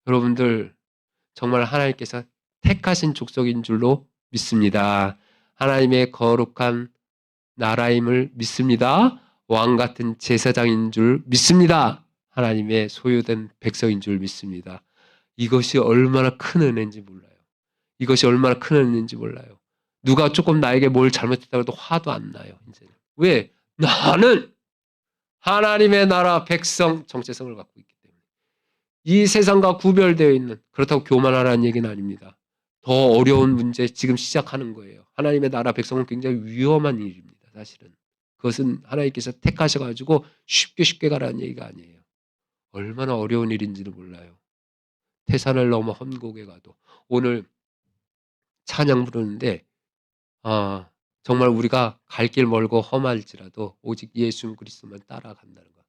여러분들 정말 하나님께서 택하신 족속인 줄로 믿습니다. 하나님의 거룩한 나라임을 믿습니다. 왕같은 제사장인 줄 믿습니다. 하나님의 소유된 백성인 줄 믿습니다. 이것이 얼마나 큰 은혜인지 몰라요. 이것이 얼마나 큰 은혜인지 몰라요. 누가 조금 나에게 뭘 잘못했다고 해도 화도 안 나요. 이제는. 왜? 나는 하나님의 나라 백성 정체성을 갖고 있기 때문에. 이 세상과 구별되어 있는, 그렇다고 교만하라는 얘기는 아닙니다. 더 어려운 문제 지금 시작하는 거예요. 하나님의 나라 백성은 굉장히 위험한 일입니다. 사실은. 그것은 하나님께서 택하셔가지고 쉽게 가라는 얘기가 아니에요. 얼마나 어려운 일인지는 몰라요. 태산을 넘어 험곡에 가도. 오늘 찬양 부르는데 정말 우리가 갈 길 멀고 험할지라도 오직 예수 그리스도만 따라간다는 거.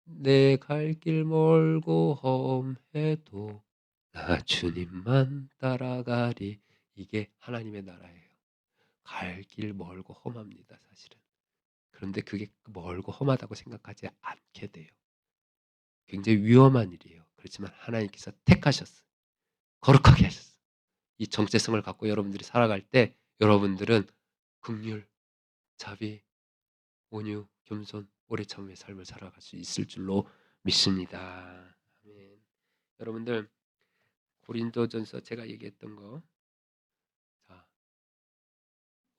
내 갈 길 멀고 험해도 나 주님만 따라가리. 이게 하나님의 나라예요. 갈 길 멀고 험합니다, 사실은. 그런데 그게 멀고 험하다고 생각하지 않게 돼요. 굉장히 위험한 일이에요. 그렇지만 하나님께서 택하셨어요. 거룩하게 하셨어요. 이 정체성을 갖고 여러분들이 살아갈 때 여러분들은 긍휼, 자비, 온유, 겸손, 오래 참음의 삶을 살아갈 수 있을 줄로 믿습니다. 아멘. 여러분들 고린도전서 제가 얘기했던 거, 자,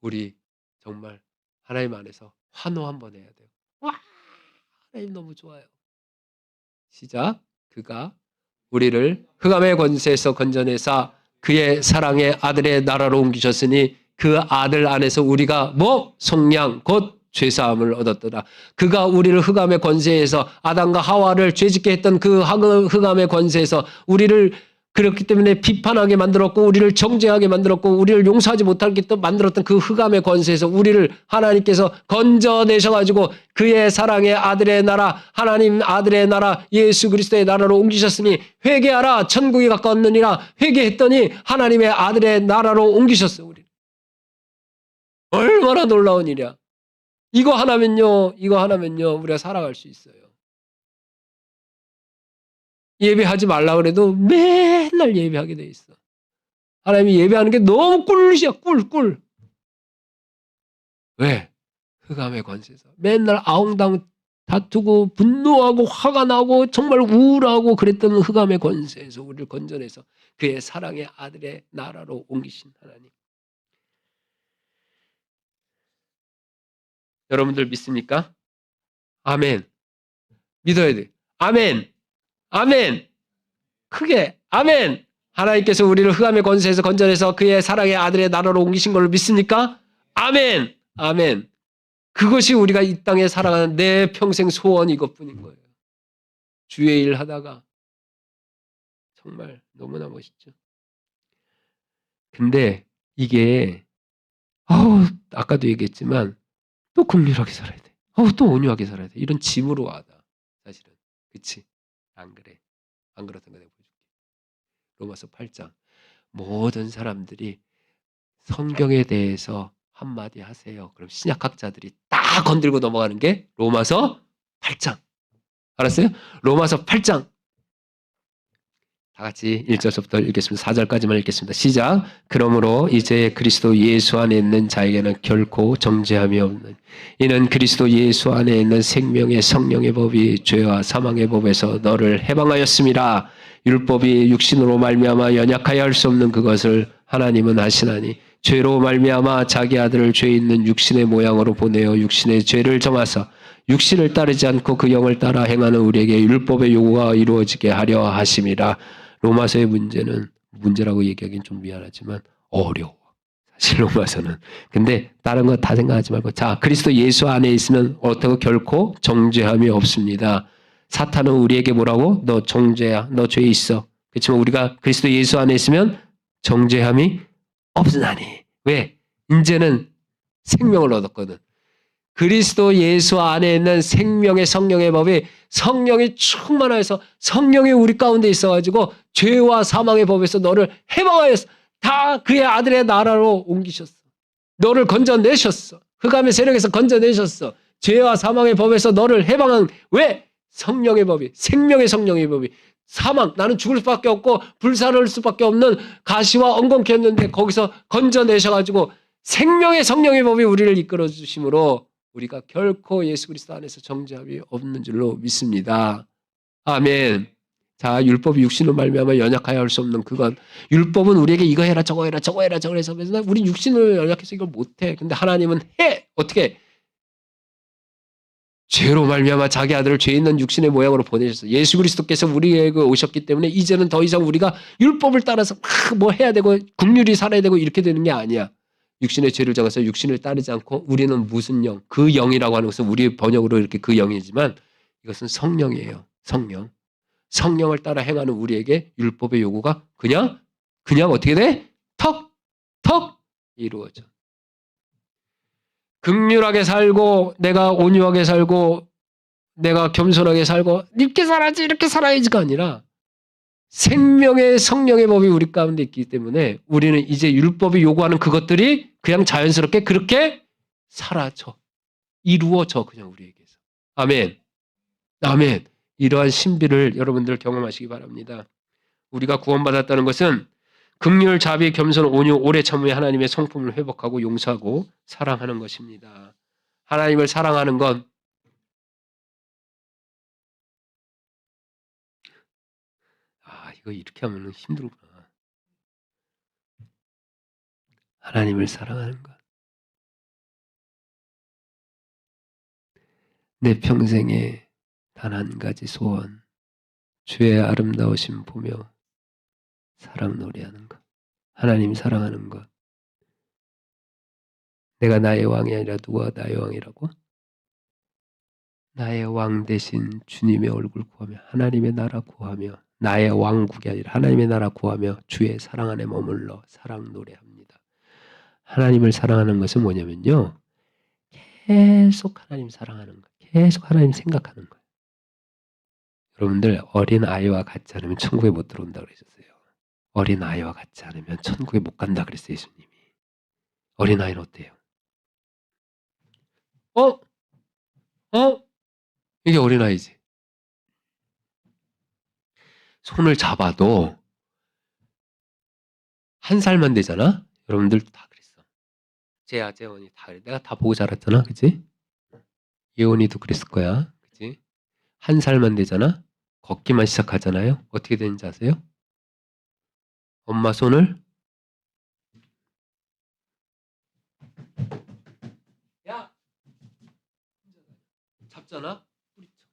우리 정말 하나님 안에서 환호 한번 해야 돼요. 와, 하나님 너무 좋아요. 시작. 그가 우리를 흑암의 권세에서 건져내사 그의 사랑의 아들의 나라로 옮기셨으니 그 아들 안에서 우리가 속량 곧 죄사함을 얻었더라. 그가 우리를 흑암의 권세에서, 아담과 하와를 죄짓게 했던 그 흑암의 권세에서 우리를 그렇기 때문에 비판하게 만들었고, 우리를 정죄하게 만들었고, 우리를 용서하지 못하게 만들었던 그 흑암의 권세에서 우리를 하나님께서 건져내셔가지고 그의 사랑의 아들의 나라, 하나님 아들의 나라, 예수 그리스도의 나라로 옮기셨으니 회개하라, 천국이 가까웠느니라. 회개했더니 하나님의 아들의 나라로 옮기셨어요. 우리 얼마나 놀라운 일이야. 이거 하나면요 우리가 살아갈 수 있어요. 예배하지 말라 그래도 맨날 예배하게 돼 있어. 하나님이 예배하는 게 너무 꿀이야, 꿀. 왜? 흑암의 권세에서 맨날 아웅다웅 다투고 분노하고 화가 나고 정말 우울하고 그랬던 흑암의 권세에서 우리를 건져내서 그의 사랑의 아들의 나라로 옮기신 하나님. 여러분들 믿습니까? 아멘. 믿어야 돼. 아멘. 크게 아멘. 하나님께서 우리를 흑암의 권세에서 건져내서 그의 사랑의 아들의 나라로 옮기신 걸 믿습니까? 아멘. 그것이 우리가 이 땅에 살아가는 내 평생 소원 이것뿐인 거예요. 주의 일 하다가 정말 너무나 멋있죠. 근데 이게 아까도 얘기했지만 또 긍휼하게 살아야 돼. 또 온유하게 살아야 돼. 이런 짐으로 와다. 사실은. 그치? 안 그래. 안 그렇다는 거 내가 보여줄게. 로마서 8장. 모든 사람들이 성경에 대해서 한마디 하세요. 그럼 신약학자들이 다 건들고 넘어가는 게 로마서 8장. 알았어요? 로마서 8장. 다 같이 1절부터 읽겠습니다. 4절까지만 읽겠습니다. 시작. 그러므로 이제 그리스도 예수 안에 있는 자에게는 결코 정죄함이 없는 이는 그리스도 예수 안에 있는 생명의 성령의 법이 죄와 사망의 법에서 너를 해방하였음이라. 율법이 육신으로 말미암아 연약하여 할 수 없는 그것을 하나님은 하시나니 죄로 말미암아 자기 아들을 죄 있는 육신의 모양으로 보내어 육신의 죄를 정하사 육신을 따르지 않고 그 영을 따라 행하는 우리에게 율법의 요구가 이루어지게 하려 하심이라. 로마서의 문제라고 얘기하기는 좀 미안하지만 어려워. 사실 로마서는. 근데 다른 거 다 생각하지 말고 자, 그리스도 예수 안에 있으면 어떻고 결코 정죄함이 없습니다. 사탄은 우리에게 뭐라고? 너 정죄야. 너 죄 있어. 그렇지만 우리가 그리스도 예수 안에 있으면 정죄함이 없으나니. 왜? 이제는 생명을 얻었거든. 그리스도 예수 안에 있는 생명의 성령의 법이 성령이 충만하여서 성령이 우리 가운데 있어가지고 죄와 사망의 법에서 너를 해방하였어. 다 그의 아들의 나라로 옮기셨어. 너를 건져내셨어. 흑암의 세력에서 건져내셨어. 죄와 사망의 법에서 너를 해방한 왜? 성령의 법이 생명의 성령의 법이 사망 나는 죽을 수밖에 없고 불사를 수밖에 없는 가시와 엉겅퀴 했는데 거기서 건져내셔가지고 생명의 성령의 법이 우리를 이끌어 주심으로 우리가 결코 예수 그리스도 안에서 정죄함이 없는 줄로 믿습니다. 아멘. 자, 율법이 육신으로 말미암아 연약하여 할 수 없는 그것. 율법은 우리에게 이거 해라 저거 해라 저거 해라 저거 해서 우리 육신을 연약해서 이걸 못해. 근데 하나님은 해. 어떻게? 죄로 말미암아 자기 아들을 죄 있는 육신의 모양으로 보내셨어요. 예수 그리스도께서 우리에게 오셨기 때문에 이제는 더 이상 우리가 율법을 따라서 뭐 해야 되고 긍휼히 살아야 되고 이렇게 되는 게 아니야. 육신의 죄를 정해서 육신을 따르지 않고 우리는 무슨 영? 그 영이라고 하는 것은 우리 번역으로 이렇게 그 영이지만 이것은 성령이에요. 성령. 성령을 따라 행하는 우리에게 율법의 요구가 그냥 어떻게 돼? 턱 이루어져. 긍휼하게 살고 내가 온유하게 살고 내가 겸손하게 살고 이렇게 살아야지 이렇게 살아야지가 아니라 생명의 성령의 법이 우리 가운데 있기 때문에 우리는 이제 율법이 요구하는 그것들이 그냥 자연스럽게 그렇게 사라져. 이루어져 그냥 우리에게서. 아멘. 아멘. 이러한 신비를 여러분들 경험하시기 바랍니다. 우리가 구원받았다는 것은 긍휼, 자비, 겸손, 온유, 오래 참으며 하나님의 성품을 회복하고 용서하고 사랑하는 것입니다. 하나님을 사랑하는 건 이거 이렇게 하면 힘들구나. 하나님을 사랑하는 것. 내 평생에 단 한 가지 소원, 주의 아름다우심 보며 사랑 노래하는 것. 하나님 사랑하는 것. 내가 나의 왕이 아니라 누가 나의 왕이라고? 나의 왕 대신 주님의 얼굴 구하며 하나님의 나라 구하며 나의 왕국이 아니라 하나님의 나라 구하며 주의 사랑 안에 머물러 사랑 노래합니다. 하나님을 사랑하는 것은 뭐냐면요. 계속 하나님 사랑하는 거예요. 계속 하나님 생각하는 거예요. 여러분들 어린 아이와 같지 않으면 천국에 못 들어온다 그러셨어요. 어린 아이와 같지 않으면 천국에 못 간다 그랬어요. 예수님이. 어린 아이는 어때요? 이게 어린 아이지. 손을 잡아도 1살만 되잖아. 여러분들 다 그랬어. 재아, 재원이 다 그래. 내가 다 보고 자랐잖아, 그치? 예원이도 그랬을 거야, 그치? 1살만 되잖아. 걷기만 시작하잖아요. 어떻게 되는지 아세요? 엄마 손을 야! 잡잖아? 뿌리쳐.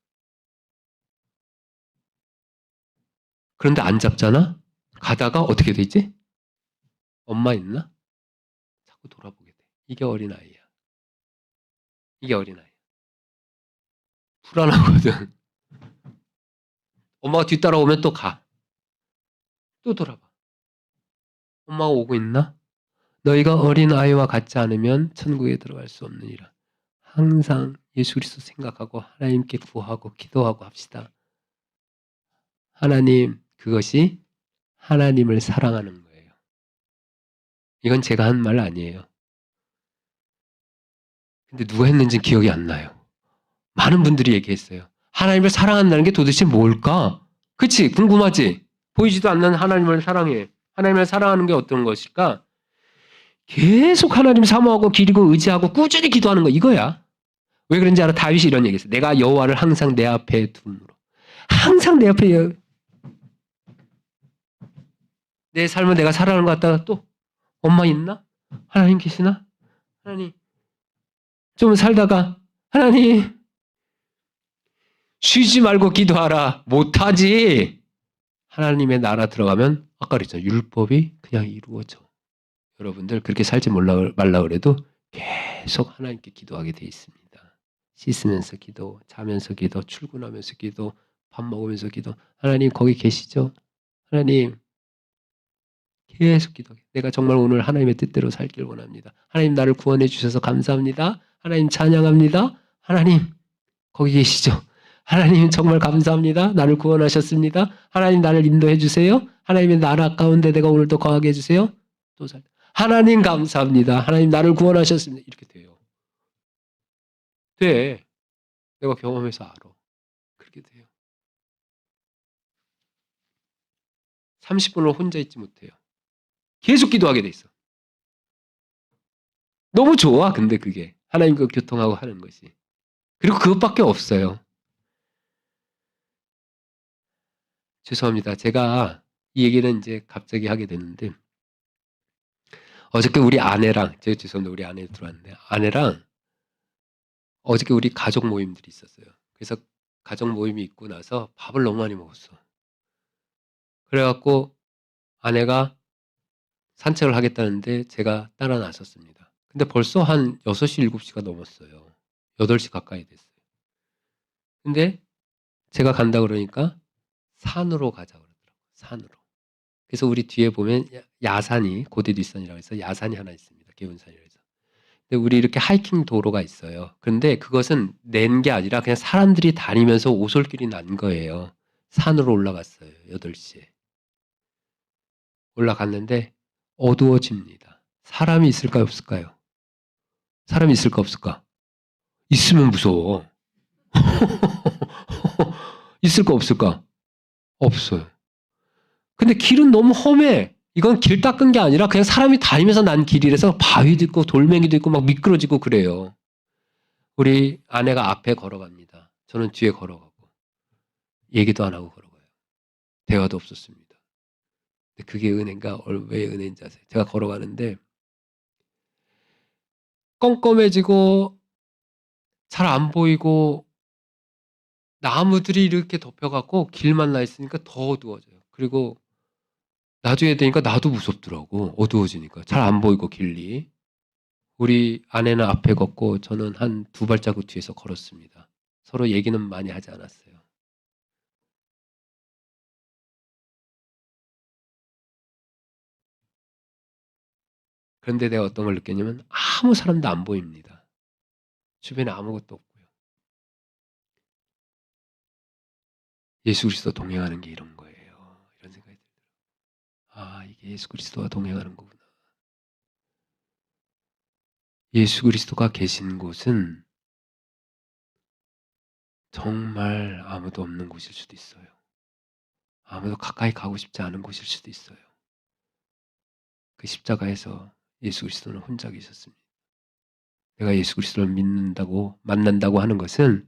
그런데 안 잡잖아? 가다가 어떻게 되지? 엄마 있나? 자꾸 돌아보게 돼. 이게 어린아이야. 이게 어린아이. 불안하거든. 엄마가 뒤따라오면 또 가. 또 돌아봐. 엄마가 오고 있나? 너희가 어린아이와 같지 않으면 천국에 들어갈 수 없느니라. 항상 예수 그리스도 생각하고 하나님께 구하고 기도하고 합시다. 하나님, 그것이 하나님을 사랑하는 거예요. 이건 제가 한 말 아니에요. 근데 누가 했는지 기억이 안 나요. 많은 분들이 얘기했어요. 하나님을 사랑한다는 게 도대체 뭘까? 그치? 궁금하지? 보이지도 않는 하나님을 사랑해. 하나님을 사랑하는 게 어떤 것일까? 계속 하나님 사모하고 기리고 의지하고 꾸준히 기도하는 거 이거야. 왜 그런지 알아? 다윗이 이런 얘기했어요. 내가 여호와를 항상 내 앞에 둠으로. 항상 내 앞에 내 삶을 내가 살아가는 것 같다가 또 엄마 있나? 하나님 계시나? 하나님 좀 살다가 하나님 쉬지 말고 기도하라. 못하지. 하나님의 나라 들어가면 아까 그랬잖아요. 율법이 그냥 이루어져. 여러분들 그렇게 살지 말라 그래도 계속 하나님께 기도하게 돼 있습니다. 씻으면서 기도, 자면서 기도, 출근하면서 기도, 밥 먹으면서 기도. 하나님 거기 계시죠? 하나님 계속 기도해. 내가 정말 오늘 하나님의 뜻대로 살길 원합니다. 하나님 나를 구원해 주셔서 감사합니다. 하나님 찬양합니다. 하나님 거기 계시죠? 하나님 정말 감사합니다. 나를 구원하셨습니다. 하나님 나를 인도해 주세요. 하나님의 나라 가운데 내가 오늘도 거하게 해주세요. 또 살. 하나님 감사합니다. 하나님 나를 구원하셨습니다. 이렇게 돼요. 돼. 내가 경험해서 알아. 그렇게 돼요. 30분을 혼자 있지 못해요. 계속 기도하게 돼 있어. 너무 좋아. 근데 그게 하나님과 교통하고 하는 것이. 그리고 그것밖에 없어요. 죄송합니다. 제가 이 얘기는 이제 갑자기 하게 되는데 어저께 우리 아내랑 제가 죄송합니다. 우리 아내 들어왔는데 아내랑 어저께 우리 가족 모임들이 있었어요. 그래서 가족 모임이 있고 나서 밥을 너무 많이 먹었어. 그래갖고 아내가 산책을 하겠다는데 제가 따라 나섰습니다. 근데 벌써 한 6시, 7시가 넘었어요. 8시 가까이 됐어요. 근데 제가 간다 그러니까 산으로 가자 그러더라고요. 산으로. 그래서 우리 뒤에 보면 야산이 고대 뒷산이라고 해서 야산이 하나 있습니다. 기운산이라고 해서. 근데 우리 이렇게 하이킹 도로가 있어요. 그런데 그것은 낸 게 아니라 그냥 사람들이 다니면서 오솔길이 난 거예요. 산으로 올라갔어요. 8시에. 올라갔는데 어두워집니다. 사람이 있을까요? 없을까요? 사람이 있을까 없을까? 있으면 무서워. 있을까 없을까? 없어요. 근데 길은 너무 험해. 이건 길 닦은 게 아니라 그냥 사람이 다니면서 난 길이라서 바위도 있고 돌멩이도 있고 막 미끄러지고 그래요. 우리 아내가 앞에 걸어갑니다. 저는 뒤에 걸어가고 얘기도 안 하고 걸어가요. 대화도 없었습니다. 근데 그게 은혜인가? 왜 은혜인지 아세요? 제가 걸어가는데 껌껌해지고 잘 안 보이고 나무들이 이렇게 덮여갖고 길만 나 있으니까 더 어두워져요. 그리고 나중에 되니까 나도 무섭더라고. 어두워지니까. 잘 안 보이고 길이. 우리 아내는 앞에 걷고 저는 한 2발자국 뒤에서 걸었습니다. 서로 얘기는 많이 하지 않았어요. 그런데 내가 어떤 걸 느꼈냐면 아무 사람도 안 보입니다. 주변에 아무것도 없고요. 예수 그리스도 동행하는 게 이런 거예요. 이런 생각이 들더라고요. 아, 이게 예수 그리스도와 동행하는 거구나. 예수 그리스도가 계신 곳은 정말 아무도 없는 곳일 수도 있어요. 아무도 가까이 가고 싶지 않은 곳일 수도 있어요. 그 십자가에서 예수 그리스도는 혼자 계셨습니다. 내가 예수 그리스도를 믿는다고 만난다고 하는 것은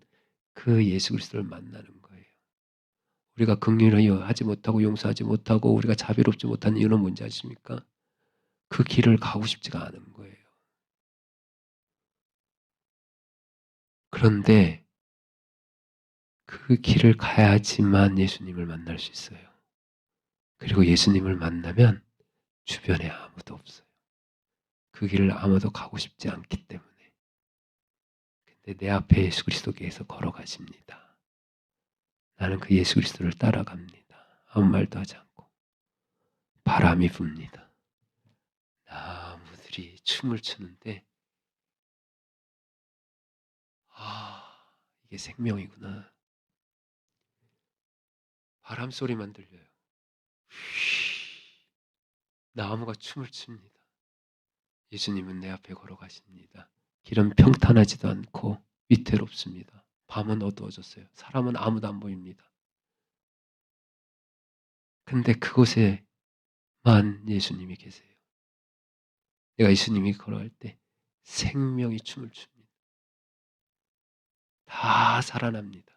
그 예수 그리스도를 만나는 거예요. 우리가 긍휼히 하지 못하고 용서하지 못하고 우리가 자비롭지 못한 이유는 뭔지 아십니까? 그 길을 가고 싶지가 않은 거예요. 그런데 그 길을 가야지만 예수님을 만날 수 있어요. 그리고 예수님을 만나면 주변에 아무도 없어요. 그 길을 아무도 가고 싶지 않기 때문에. 내 앞에 예수 그리스도께서 걸어가십니다. 나는 그 예수 그리스도를 따라갑니다. 아무 말도 하지 않고. 바람이 붑니다. 나무들이 춤을 추는데 이게 생명이구나. 바람 소리만 들려요. 나무가 춤을 춥니다. 예수님은 내 앞에 걸어가십니다. 길은 평탄하지도 않고 위태롭습니다. 밤은 어두워졌어요. 사람은 아무도 안 보입니다. 근데 그곳에만 예수님이 계세요. 내가 예수님이 걸어갈 때 생명이 춤을 춥니다. 다 살아납니다.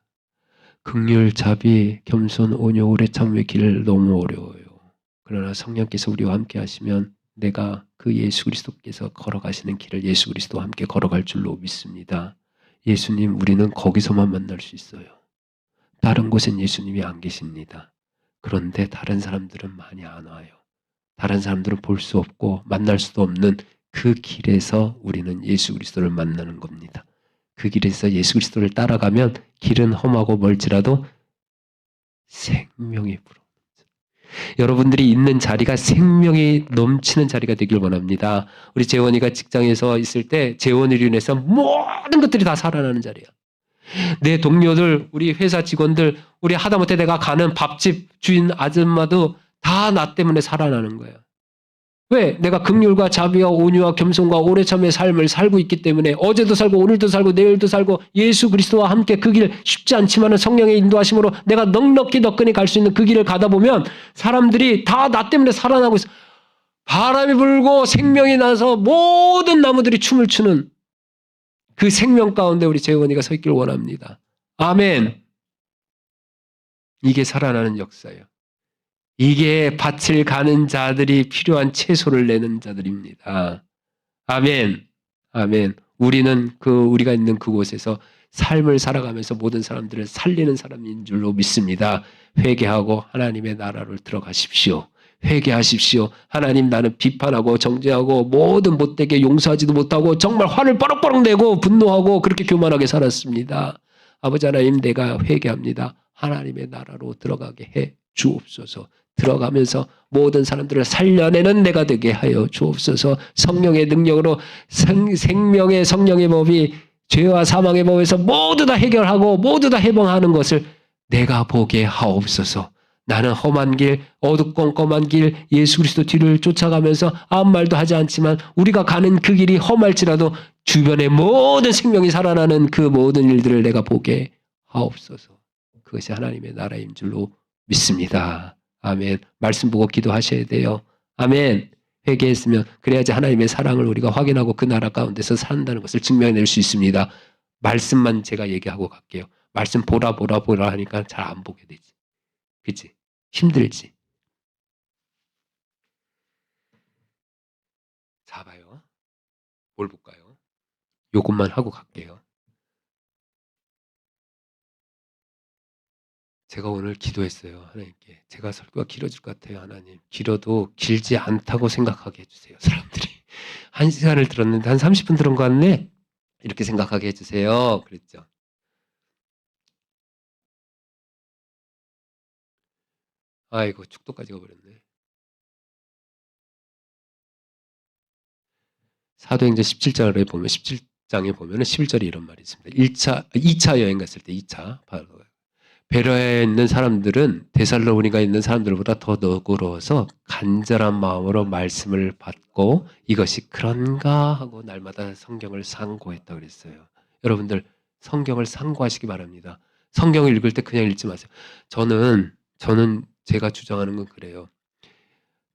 긍휼, 자비, 겸손, 온유, 오래 참음의 길 너무 어려워요. 그러나 성령께서 우리와 함께 하시면 내가 그 예수 그리스도께서 걸어가시는 길을 예수 그리스도와 함께 걸어갈 줄로 믿습니다. 예수님, 우리는 거기서만 만날 수 있어요. 다른 곳엔 예수님이 안 계십니다. 그런데 다른 사람들은 많이 안 와요. 다른 사람들은 볼 수 없고 만날 수도 없는 그 길에서 우리는 예수 그리스도를 만나는 겁니다. 그 길에서 예수 그리스도를 따라가면 길은 험하고 멀지라도 생명이 불어. 여러분들이 있는 자리가 생명이 넘치는 자리가 되길 원합니다. 우리 재원이가 직장에서 있을 때 재원이로 인해서 모든 것들이 다 살아나는 자리야. 내 동료들, 우리 회사 직원들, 우리 하다못해 내가 가는 밥집 주인 아줌마도 다 나 때문에 살아나는 거야. 왜? 내가 긍휼과 자비와 온유와 겸손과 오래 참의 삶을 살고 있기 때문에 어제도 살고 오늘도 살고 내일도 살고 예수 그리스도와 함께 그 길 쉽지 않지만 성령의 인도하심으로 내가 넉넉히 넉넉히 갈 수 있는 그 길을 가다 보면 사람들이 다 나 때문에 살아나고 있어. 바람이 불고 생명이 나서 모든 나무들이 춤을 추는 그 생명 가운데 우리 재원이가 서 있길 원합니다. 아멘. 이게 살아나는 역사예요. 이게 밭을 가는 자들이 필요한 채소를 내는 자들입니다. 아멘. 아멘. 우리는 우리가 있는 그곳에서 삶을 살아가면서 모든 사람들을 살리는 사람인 줄로 믿습니다. 회개하고 하나님의 나라로 들어가십시오. 회개하십시오. 하나님, 나는 비판하고 정죄하고 모든 못되게 용서하지도 못하고 정말 화를 뻐럭뻐럭 내고 분노하고 그렇게 교만하게 살았습니다. 아버지 하나님, 내가 회개합니다. 하나님의 나라로 들어가게 해 주옵소서. 들어가면서 모든 사람들을 살려내는 내가 되게 하여 주옵소서. 성령의 능력으로 생명의 성령의 법이 죄와 사망의 법에서 모두 다 해결하고 모두 다 해방하는 것을 내가 보게 하옵소서. 나는 험한 길, 어두컴컴한 길, 예수 그리스도 뒤를 쫓아가면서 아무 말도 하지 않지만 우리가 가는 그 길이 험할지라도 주변의 모든 생명이 살아나는 그 모든 일들을 내가 보게 하옵소서. 그것이 하나님의 나라인 줄로 믿습니다. 아멘. 말씀 보고 기도하셔야 돼요. 아멘. 회개했으면 그래야지 하나님의 사랑을 우리가 확인하고 그 나라 가운데서 산다는 것을 증명해낼 수 있습니다. 말씀만 제가 얘기하고 갈게요. 말씀 보라 하니까 잘 안 보게 되지. 그치? 힘들지. 자, 봐요. 뭘 볼까요? 요것만 하고 갈게요. 제가 오늘 기도했어요. 하나님께. 제가 설교가 길어질 것 같아요. 하나님. 길어도 길지 않다고 생각하게 해주세요. 사람들이. 1시간을 들었는데 한 30분 들은 것 같네? 이렇게 생각하게 해주세요. 그랬죠. 아이고, 축도까지 가버렸네. 사도행전 17장에 보면 17장에 보면 11절에 이런 말이 있습니다. 2차 여행 갔을 때 2차 바로 베레아에 있는 사람들은 데살로니가에 있는 사람들보다 더 너그러워서 간절한 마음으로 말씀을 받고 이것이 그런가 하고 날마다 성경을 상고했다 그랬어요. 여러분들 성경을 상고하시기 바랍니다. 성경을 읽을 때 그냥 읽지 마세요. 저는 제가 주장하는 건 그래요.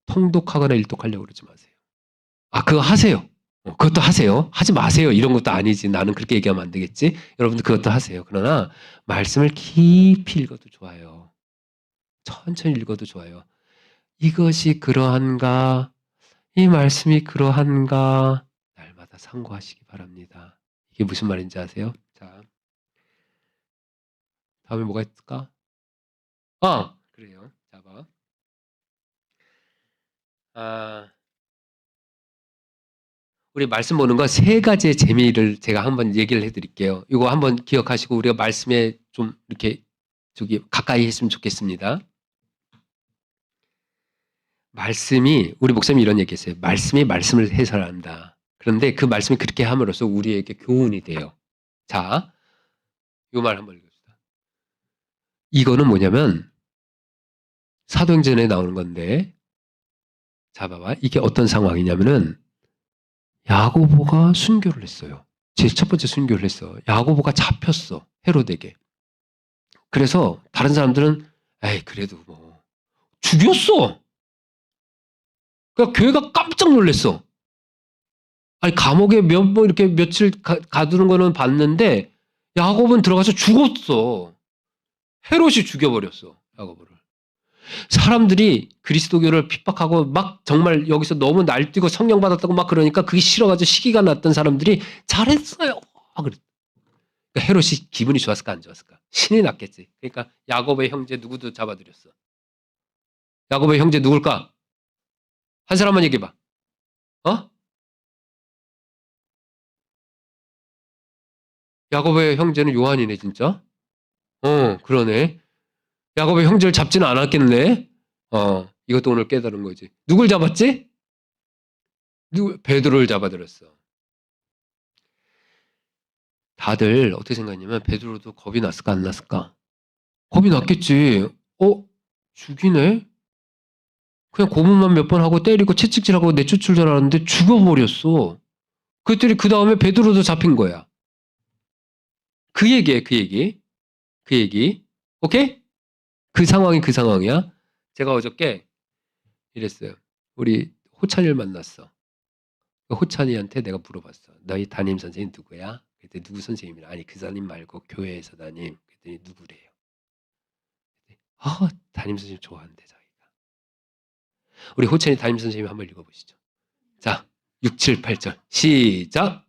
통독하거나 일독하려고 그러지 마세요. 그거 하세요. 그것도 하세요. 하지 마세요. 이런 것도 아니지. 나는 그렇게 얘기하면 안 되겠지. 여러분들 그것도 하세요. 그러나 말씀을 깊이 읽어도 좋아요. 천천히 읽어도 좋아요. 이것이 그러한가? 이 말씀이 그러한가? 날마다 상고하시기 바랍니다. 이게 무슨 말인지 아세요? 자, 다음에 뭐가 있을까? 그래요. 자, 봐. 우리 말씀 보는 거 세 가지의 재미를 제가 한번 얘기를 해드릴게요. 이거 한번 기억하시고 우리가 말씀에 좀 이렇게 가까이 했으면 좋겠습니다. 말씀이 우리 목사님이 이런 얘기했어요. 말씀이 말씀을 해설한다. 그런데 그 말씀이 그렇게 함으로써 우리에게 교훈이 돼요. 자, 이 말 한번 읽읍시다. 이거는 뭐냐면 사도행전에 나오는 건데, 자 봐봐. 이게 어떤 상황이냐면은 야고보가 순교를 했어요. 제일 첫 번째 순교를 했어. 야고보가 잡혔어. 헤로데게. 그래서 다른 사람들은 에이 그래도 뭐 죽였어. 그러니까 교회가 깜짝 놀랐어. 아니 감옥에 뭐 이렇게 며칠 가두는 거는 봤는데 야곱은 들어가서 죽었어. 헤롯이 죽여버렸어. 야고보를. 사람들이 그리스도교를 핍박하고 막 정말 여기서 너무 날뛰고 성령 받았다고 막 그러니까 그게 싫어가지고 시기가 났던 사람들이 잘했어요. 그러니까 헤롯이 기분이 좋았을까 안 좋았을까? 신이 났겠지. 그러니까 야곱의 형제 누구도 잡아들였어. 야곱의 형제 누굴까? 한 사람만 얘기해봐. 야곱의 형제는 요한이네 진짜. 그러네. 야곱의 형제를 잡지는 않았겠네. 이것도 오늘 깨달은 거지. 누굴 잡았지? 베드로를 잡아들였어. 다들 어떻게 생각하냐면 베드로도 겁이 났을까 안 났을까? 겁이 났겠지. 죽이네? 그냥 고문만 몇 번 하고 때리고 채찍질하고 내쫓을 줄 알았는데 죽어버렸어. 그랬더니 그 다음에 베드로도 잡힌 거야. 그 얘기야, 그 얘기. 오케이? 그 상황이 그 상황이야. 제가 어저께 이랬어요. 우리 호찬이를 만났어. 호찬이한테 내가 물어봤어. 너희 담임 선생님 누구야? 그랬더니 누구 선생님이라. 아니 그 선생님 말고 교회에서 담임. 그랬더니 누구래요? 담임 선생님 좋아한대 자기가. 우리 호찬이 담임 선생님 한번 읽어보시죠. 자 6, 7, 8절 시작.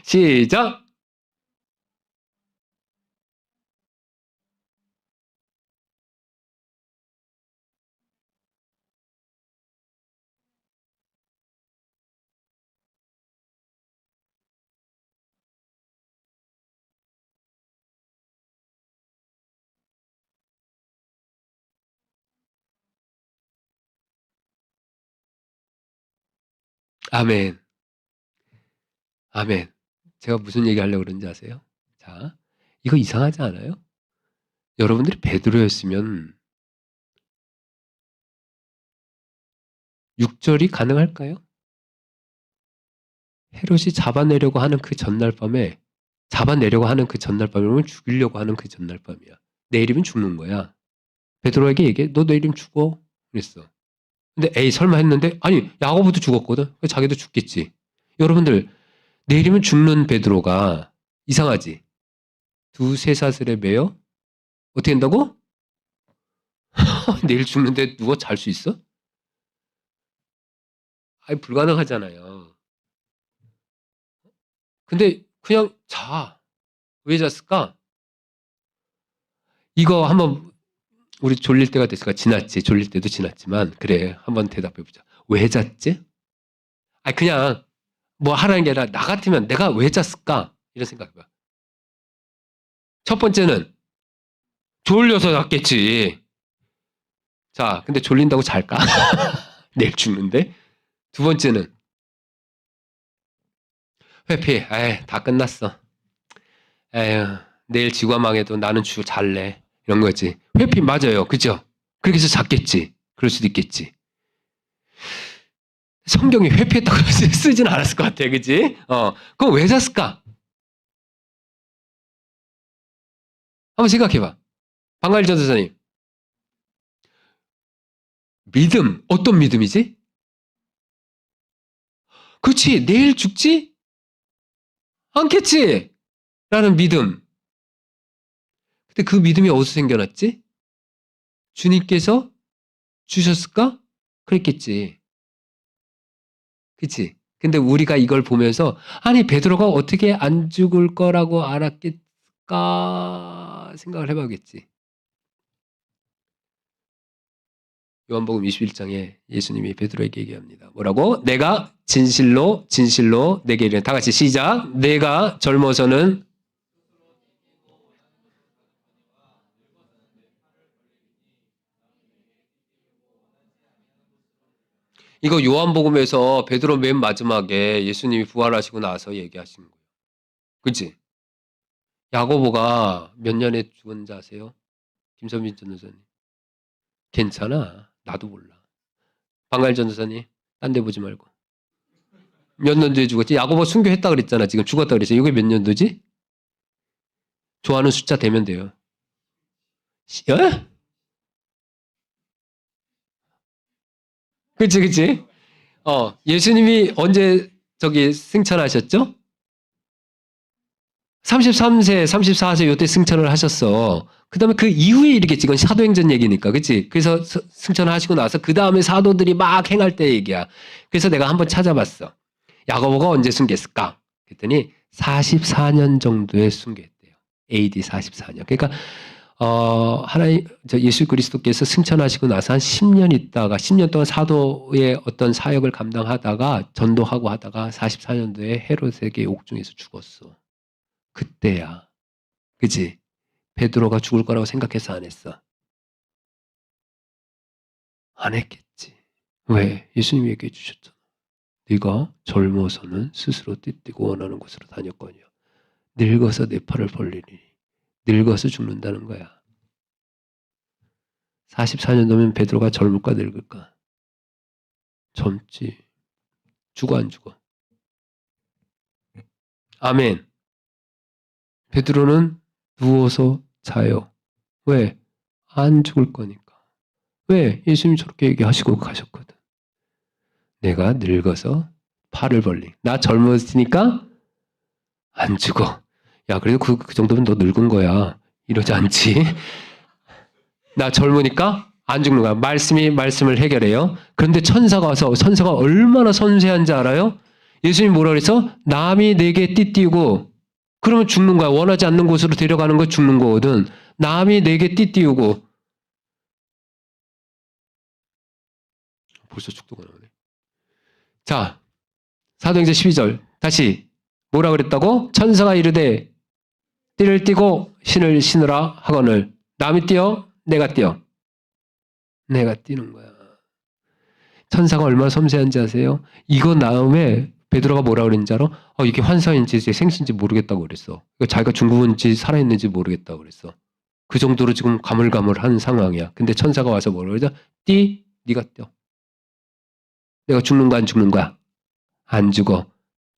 시작. 아멘. 아멘. 제가 무슨 얘기 하려고 그러는지 아세요? 자, 이거 이상하지 않아요? 여러분들이 베드로였으면 6절이 가능할까요? 헤롯이 잡아내려고 하는 그 전날 밤에 죽이려고 하는 그 전날 밤이야. 내일이면 죽는 거야. 베드로에게 얘기해. 너 내일이면 죽어. 그랬어. 근데 에이 설마 했는데 아니 야고보도 죽었거든. 자기도 죽겠지. 여러분들 내일이면 죽는 베드로가 이상하지? 두세 사슬에 매여 어떻게 된다고? 내일 죽는데 누워 잘 수 있어? 아니 불가능하잖아요. 근데 그냥 자. 왜 잤을까? 이거 한번 우리 졸릴 때가 됐을까? 지났지. 졸릴 때도 지났지만 그래 한번 대답해보자. 왜 잤지? 아니 그냥 뭐 하라는 게 아니라 나 같으면 내가 왜 잤을까? 이런 생각해봐. 첫 번째는 졸려서 잤겠지. 자, 근데 졸린다고 잘까? 내일 죽는데. 두 번째는 회피. 에이, 다 끝났어. 에휴, 내일 지구가 망해도 나는 잘래. 이런 거지. 회피 맞아요. 그죠? 그렇게 해서 잤겠지. 그럴 수도 있겠지. 성경이 회피했다고 쓰진 않았을 것 같아. 그지? 그럼 왜 잤을까? 한번 생각해봐. 방가일 전도사님. 믿음. 어떤 믿음이지? 그렇지. 내일 죽지? 않겠지? 라는 믿음. 근데 그 믿음이 어디서 생겨났지? 주님께서 주셨을까? 그랬겠지. 그치? 근데 우리가 이걸 보면서 아니 베드로가 어떻게 안 죽을 거라고 알았겠까 생각을 해봐야겠지. 요한복음 21장에 예수님이 베드로에게 얘기합니다. 뭐라고? 내가 진실로 진실로 내게 이르노니. 다 같이 시작. 내가 젊어서는 이거 요한복음에서 베드로 맨 마지막에 예수님이 부활하시고 나서 얘기하신 거예요. 그치? 야고보가 몇 년에 죽은지 아세요? 김선민 전도사님. 괜찮아. 나도 몰라. 방갈 전도사님. 딴 데 보지 말고. 몇 년도에 죽었지? 야고보 순교했다 그랬잖아. 지금 죽었다 그랬어. 이게 몇 년도지? 좋아하는 숫자 되면 돼요. 에? 그치. 예수님이 언제 승천하셨죠? 33세, 34세 요때 승천을 하셨어. 그 다음에 그 이후에 이르겠지. 이건 사도행전 얘기니까. 그치? 그래서 승천하시고 나서 그 다음에 사도들이 막 행할 때 얘기야. 그래서 내가 한번 찾아봤어. 야고보가 언제 순교했을까? 그랬더니 44년 정도에 순교했대요. AD 44년. 그러니까 예수 그리스도께서 승천하시고 나서 한 10년 있다가 10년 동안 사도의 어떤 사역을 감당하다가 전도하고 하다가 44년도에 헤롯에게 옥중에서 죽었어. 그때야. 그치? 베드로가 죽을 거라고 생각해서 안 했어. 안 했겠지. 왜? 예수님이 얘기해 주셨잖아. 네가 젊어서는 스스로 띠띠고 원하는 곳으로 다녔거니와 늙어서 내 팔을 벌리니 늙어서 죽는다는 거야. 44년도면 베드로가 젊을까 늙을까? 젊지. 죽어 안 죽어? 아멘. 베드로는 누워서 자요. 왜? 안 죽을 거니까. 왜? 예수님이 저렇게 얘기하시고 가셨거든. 내가 늙어서 팔을 벌리. 나 젊었으니까 안 죽어. 야, 그래도 그 정도면 너 늙은 거야. 이러지 않지. 나 젊으니까 안 죽는 거야. 말씀을 해결해요. 그런데 천사가 와서 천사가 얼마나 선세한지 알아요? 예수님이 뭐라 그랬어? 남이 내게 띠띠우고 그러면 죽는 거야. 원하지 않는 곳으로 데려가는 거 죽는 거거든. 남이 내게 띠띠우고 벌써 축도가 나오네. 자, 사도행전 12절 다시 뭐라 그랬다고? 천사가 이르되 띠를 띠고 신을 신으라 하거늘 남이 띠어 내가 띠어 내가 띠는 거야. 천사가 얼마나 섬세한지 아세요? 이거 다음에 베드로가 뭐라 그랬는지 알아? 이게 환상인지 생신지 모르겠다고 그랬어. 자기가 중국인지 살아있는지 모르겠다고 그랬어. 그 정도로 지금 가물가물한 상황이야. 근데 천사가 와서 뭐라 그러죠? 띠, 네가 떼어. 내가 죽는 거야 안 죽는 거야? 안 죽어.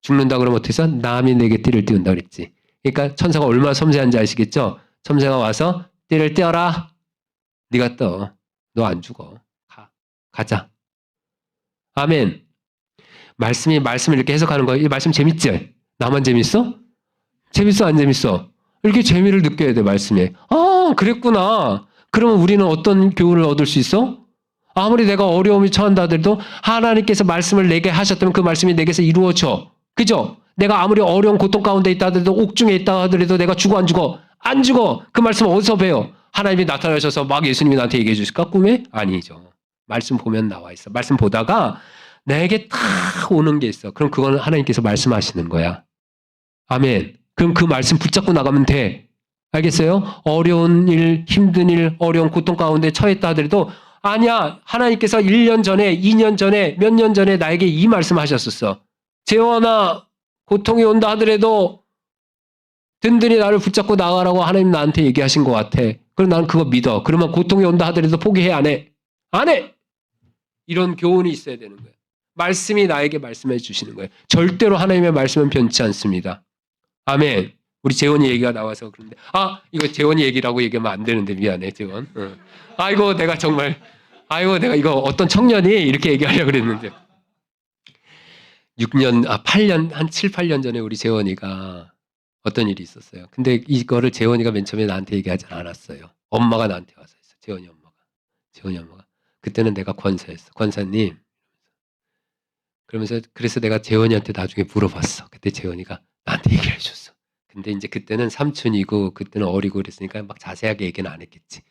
죽는다 그러면 어떻게 해서? 남이 내게 띠를 띄운다 그랬지. 그러니까 천사가 얼마나 섬세한지 아시겠죠? 천사가 와서 띠를 떼어라. 네가 떠. 너 안 죽어. 가자. 아멘. 말씀을 이렇게 해석하는 거야. 이 말씀 재밌지? 나만 재밌어? 재밌어 안 재밌어? 이렇게 재미를 느껴야 돼 말씀에. 그랬구나. 그러면 우리는 어떤 교훈을 얻을 수 있어? 아무리 내가 어려움이 처한다 하더라도 하나님께서 말씀을 내게 하셨다면 그 말씀이 내게서 이루어져. 그죠? 내가 아무리 어려운 고통 가운데 있다 하더라도 옥중에 있다 하더라도 내가 죽어 안 죽어? 안 죽어. 그 말씀 어디서 배워? 하나님이 나타나셔서 막 예수님이 나한테 얘기해 주실까? 꿈에? 아니죠. 말씀 보면 나와 있어. 말씀 보다가 내게 딱 오는 게 있어. 그럼 그거는 하나님께서 말씀하시는 거야. 아멘. 그럼 그 말씀 붙잡고 나가면 돼. 알겠어요? 어려운 일, 힘든 일, 어려운 고통 가운데 처했다 하더라도 아니야. 하나님께서 1년 전에, 2년 전에, 몇 년 전에 나에게 이 말씀 하셨었어. 재원아, 고통이 온다 하더라도 든든히 나를 붙잡고 나가라고 하나님 나한테 얘기하신 것 같아. 그럼 난 그거 믿어. 그러면 고통이 온다 하더라도 포기해 안 해? 안 해! 이런 교훈이 있어야 되는 거예요. 말씀이 나에게 말씀해 주시는 거예요. 절대로 하나님의 말씀은 변치 않습니다. 아멘. 우리 재원이 얘기가 나와서 그런데 이거 재원이 얘기라고 얘기하면 안 되는데 미안해 재원. 아이고 내가 이거 어떤 청년이 이렇게 얘기하려고 그랬는데 8년 한 7, 8년 전에 우리 재원이가 어떤 일이 있었어요. 근데 이거를 재원이가 맨 처음에 나한테 얘기하지 않았어요. 엄마가 나한테 와서 했어. 재원이 엄마가. 그때는 내가 권사였어. 권사님. 그래서 내가 재원이한테 나중에 물어봤어. 그때 재원이가 나한테 얘기를 해줬어. 근데 이제 그때는 삼촌이고 그때는 어리고 그랬으니까 막 자세하게 얘기는 안 했겠지.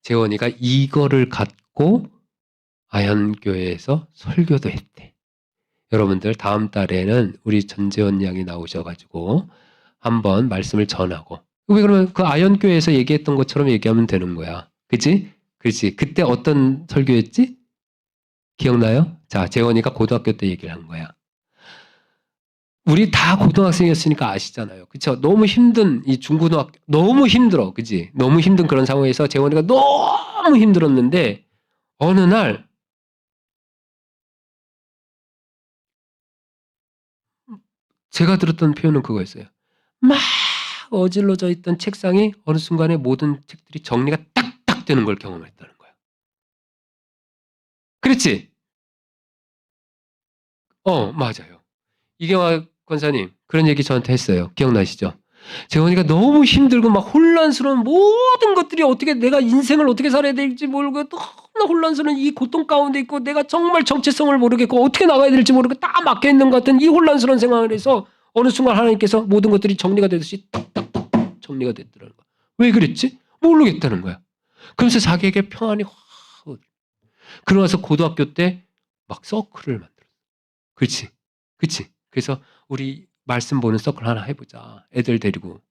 재원이가 이거를 갖고 아현교회에서 설교도 했대. 여러분들 다음 달에는 우리 전재원 양이 나오셔가지고 한번 말씀을 전하고, 왜 그러면 그 아현교회에서 얘기했던 것처럼 얘기하면 되는 거야. 그치? 그렇지. 그때 어떤 설교였지? 기억나요? 자, 재원이가 고등학교 때 얘기를 한 거야. 우리 다 고등학생이었으니까 아시잖아요. 그쵸? 너무 힘든 이 중고등학교, 너무 힘들어. 그치? 너무 힘든 그런 상황에서 재원이가 너무 힘들었는데, 어느 날, 제가 들었던 표현은 그거였어요. 막 어질러져 있던 책상이 어느 순간에 모든 책들이 정리가 딱딱 되는 걸 경험했다는 거야. 그렇지? 맞아요. 이경화 권사님, 그런 얘기 저한테 했어요. 기억나시죠? 재원이가 너무 힘들고 막 혼란스러운 모든 것들이 어떻게 내가 인생을 어떻게 살아야 될지 모르고 너무나 혼란스러운 이 고통 가운데 있고 내가 정말 정체성을 모르겠고 어떻게 나가야 될지 모르고 딱 막혀있는 것 같은 이 혼란스러운 상황에서 어느 순간 하나님께서 모든 것들이 정리가 되듯이 딱딱딱 정리가 됐더라는 거야. 왜 그랬지? 모르겠다는 거야. 그러면서 자기에게 평안이 확 오더라. 그러면서 고등학교 때 막 서클을 만들었어. 그렇지? 그렇지? 그래서 우리 말씀 보는 서클 하나 해보자. 애들 데리고.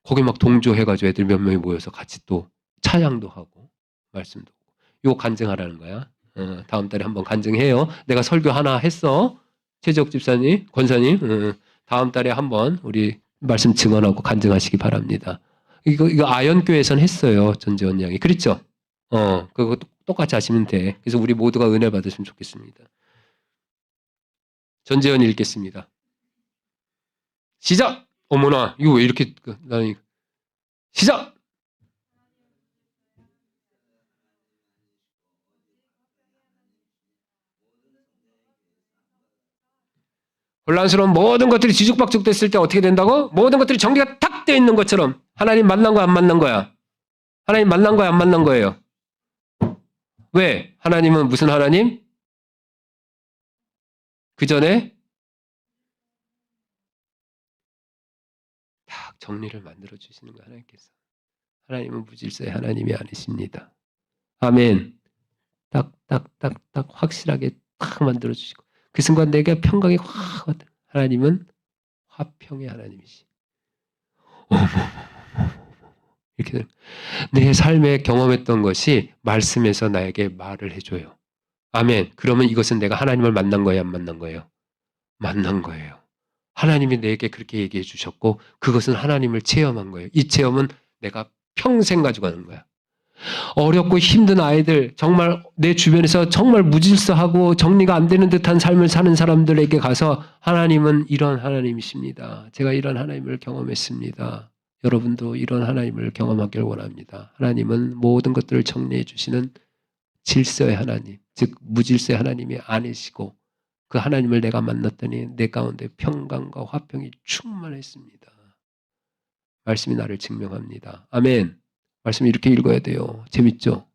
거기 막 동조해가지고 애들 몇 명이 모여서 같이 또 찬양도 하고 말씀도 하고. 이거 간증하라는 거야. 다음 달에 한번 간증해요. 내가 설교 하나 했어. 최재욱 집사님, 권사님. 다음 달에 한번 우리 말씀 증언하고 간증하시기 바랍니다. 이거 아현교회에선 했어요. 전재원 양이. 그렇죠? 그거 똑같이 하시면 돼. 그래서 우리 모두가 은혜 받으시면 좋겠습니다. 전재원 읽겠습니다. 시작! 어머나, 이거 왜 이렇게, 나는, 시작! 혼란스러운 모든 것들이 뒤죽박죽 됐을 때 어떻게 된다고? 모든 것들이 정리가 탁 되어 있는 것처럼. 하나님 만난 거야, 안 만난 거야? 하나님 만난 거야, 안 만난 거예요? 왜? 하나님은 무슨 하나님? 그 전에 딱 정리를 만들어 주시는 거 하나님께서. 하나님은 무질서의 하나님이 아니십니다. 아멘. 딱 확실하게 딱 만들어 주시고 그 순간 내게 평강이 확 왔다. 하나님은 화평의 하나님이시. 이렇게 내 삶에 경험했던 것이 말씀에서 나에게 말을 해줘요. 아멘. 그러면 이것은 내가 하나님을 만난 거예요, 안 만난 거예요? 만난 거예요. 하나님이 내게 그렇게 얘기해 주셨고 그것은 하나님을 체험한 거예요. 이 체험은 내가 평생 가져가는 거야. 어렵고 힘든 아이들, 정말 내 주변에서 정말 무질서하고 정리가 안 되는 듯한 삶을 사는 사람들에게 가서 하나님은 이런 하나님이십니다. 제가 이런 하나님을 경험했습니다. 여러분도 이런 하나님을 경험하길 원합니다. 하나님은 모든 것들을 정리해 주시는 질서의 하나님, 즉 무질서의 하나님이 아니시고 그 하나님을 내가 만났더니 내 가운데 평강과 화평이 충만했습니다. 말씀이 나를 증명합니다. 아멘. 말씀 이렇게 읽어야 돼요. 재밌죠?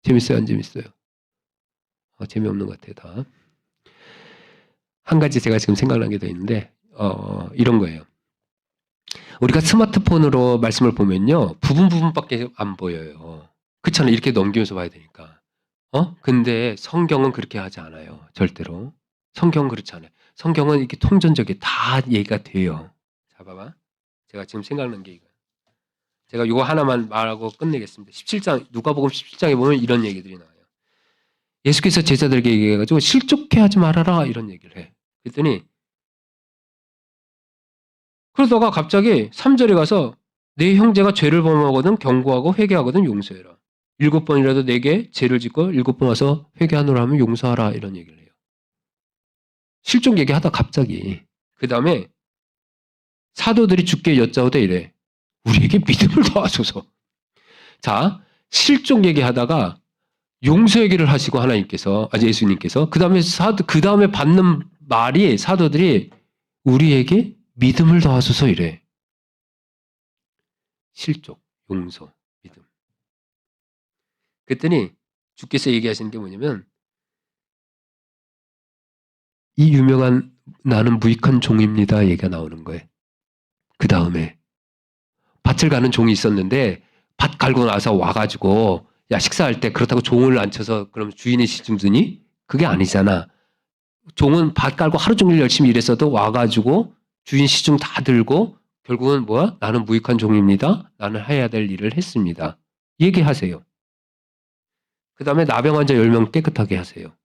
재밌어요? 안 재밌어요? 재미없는 것 같아요. 다. 한 가지 제가 지금 생각난 게 더 있는데 이런 거예요. 우리가 스마트폰으로 말씀을 보면요. 부분밖에 안 보여요. 그렇잖아요. 이렇게 넘기면서 봐야 되니까. 근데 성경은 그렇게 하지 않아요. 절대로. 성경은 그렇지 않아요. 성경은 이렇게 통전적이 다 얘기가 돼요. 자, 봐봐. 제가 지금 생각난 게 이거예요. 제가 이거 하나만 말하고 끝내겠습니다. 17장, 누가복음 17장에 보면 이런 얘기들이 나와요. 예수께서 제자들에게 얘기해가지고 실족해 하지 말아라 이런 얘기를 해. 그랬더니 그러다가 갑자기 3절에 가서 내 형제가 죄를 범하거든 경고하고 회개하거든 용서해라. 7번이라도 내게 죄를 짓고 7번 와서 회개하노라 하면 용서하라 이런 얘기를 해요. 실족 얘기하다 갑자기 그 다음에 사도들이 주께 여짜오되 이래. 우리에게 믿음을 더하소서. 자, 실족 얘기하다가 용서 얘기를 하시고 하나님께서, 예수님께서 그 다음에 받는 말이 사도들이 우리에게 믿음을 더하소서 이래. 실족, 용서, 믿음. 그랬더니 주께서 얘기하시는 게 뭐냐면 이 유명한 나는 무익한 종입니다 얘기가 나오는 거예요. 그 다음에 밭을 가는 종이 있었는데 밭 갈고 나서 와가지고 야, 식사할 때 그렇다고 종을 앉혀서 그럼 주인의 시중 드니? 그게 아니잖아. 종은 밭 깔고 하루 종일 열심히 일했어도 와가지고 주인 시중 다 들고 결국은 뭐야? 나는 무익한 종입니다. 나는 해야 될 일을 했습니다. 얘기하세요. 그 다음에 나병 환자 10명 깨끗하게 하세요.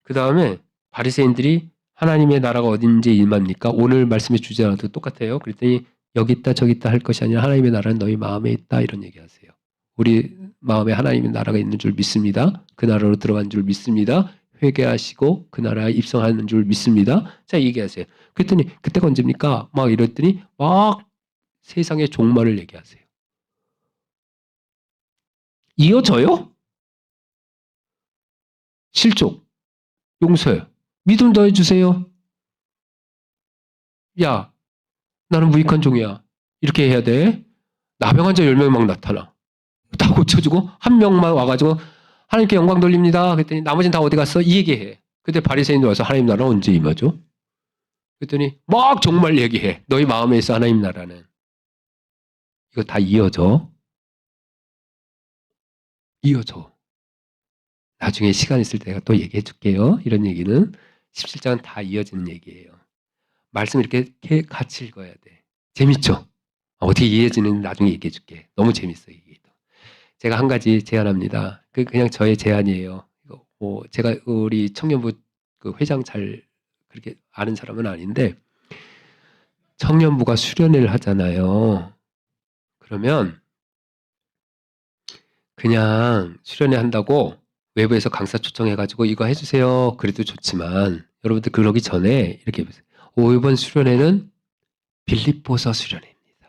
그 다음에 바리새인들이 하나님의 나라가 어딘지 임합니까? 오늘 말씀의 주제와도 똑같아요. 그랬더니 여기 있다 저기 있다 할 것이 아니라 하나님의 나라는 너희 마음에 있다 이런 얘기하세요. 우리 마음에 하나님의 나라가 있는 줄 믿습니다. 그 나라로 들어간 줄 믿습니다. 회개하시고 그 나라에 입성하는 줄 믿습니다. 자, 얘기하세요. 그랬더니 그때가 언제입니까? 막 이랬더니 막 세상의 종말을 얘기하세요. 이어져요? 실족, 용서요. 믿음 더해주세요. 야, 나는 무익한 종이야. 이렇게 해야 돼. 나병 환자 10명이 막 나타나. 다 고쳐주고 한 명만 와가지고 하나님께 영광 돌립니다. 그랬더니 나머지는 다 어디 갔어? 이 얘기해. 그때 바리새인도 와서 하나님 나라 언제 임하죠? 그랬더니 막 정말 얘기해. 너희 마음에 있어 하나님 나라는. 이거 다 이어져. 이어져. 나중에 시간 있을 때 내가 또 얘기해 줄게요. 이런 얘기는 17장은 다 이어지는 얘기예요. 말씀 이렇게 같이 읽어야 돼. 재밌죠? 어떻게 이어지는지 나중에 얘기해 줄게. 너무 재밌어 이게. 제가 한 가지 제안합니다. 그냥 저의 제안이에요. 제가 우리 청년부 그 회장 잘 그렇게 아는 사람은 아닌데 청년부가 수련회를 하잖아요. 그러면 그냥 수련회 한다고 외부에서 강사 초청해가지고 이거 해주세요. 그래도 좋지만 여러분들 그러기 전에 이렇게 해보세요. 이번 수련회는 빌립보서 수련회입니다.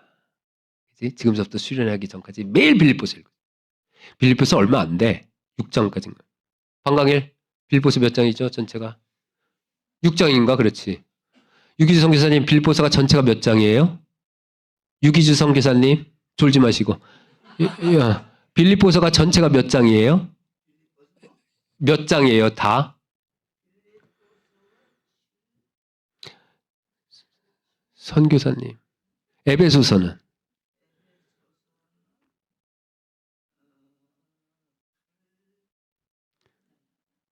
그치? 지금부터 수련회하기 전까지 매일 빌립보서 읽어요. 빌립보서 얼마 안 돼. 6장까지인가. 방강일 빌립보서 몇 장이죠? 전체가 6장인가? 그렇지. 유기주 선교사님 빌립보서가 전체가 몇 장이에요? 유기주 선교사님 졸지 마시고. 빌립보서가 전체가 몇 장이에요? 몇 장이에요? 다? 선교사님. 에베소서는?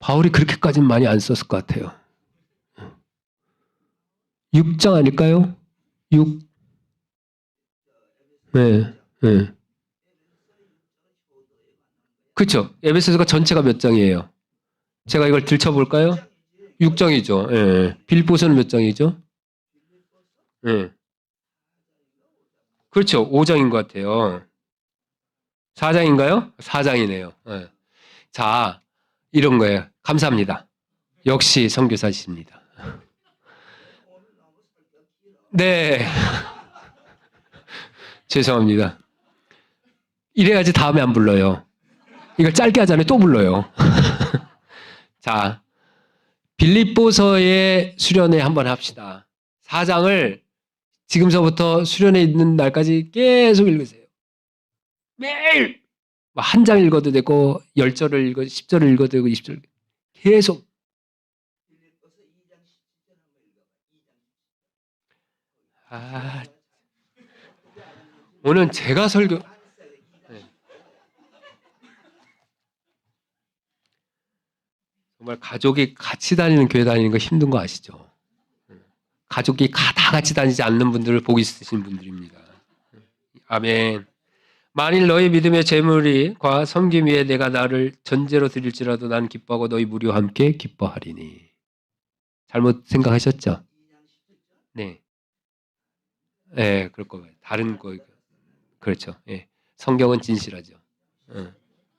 바울이 그렇게까지는 많이 안 썼을 것 같아요. 6장 아닐까요? 6. 네, 네. 그렇죠. 에베소서가 전체가 몇 장이에요? 제가 이걸 들춰볼까요? 6장이죠. 예. 빌립보서는 몇 장이죠? 예. 그렇죠. 5장인 것 같아요. 4장인가요? 4장이네요. 예. 자, 이런 거예요. 감사합니다. 역시 선교사십니다. 네. 죄송합니다. 이래야지 다음에 안 불러요. 이걸 짧게 하자면 또 불러요. 자, 빌립보서의 수련회 한번 합시다. 4장을 지금서부터 수련회 있는 날까지 계속 읽으세요. 매일! 한 장 읽어도 되고 10절을 읽어도 10절을 읽어도 되고 20절 계속. 오늘 제가 설교 정말 가족이 같이 다니는 교회 다니는 거 힘든 거 아시죠? 가족이 다 같이 다니지 않는 분들을 복이 있으신 분들입니다. 아멘. 만일 너희 믿음의 재물이과 섬김 위에 내가 나를 전제로 드릴지라도 난 기뻐하고 너희 무리와 함께 기뻐하리니. 잘못 생각하셨죠? 네. 네, 그럴 거예요. 다른 거 그렇죠. 예. 성경은 진실하죠.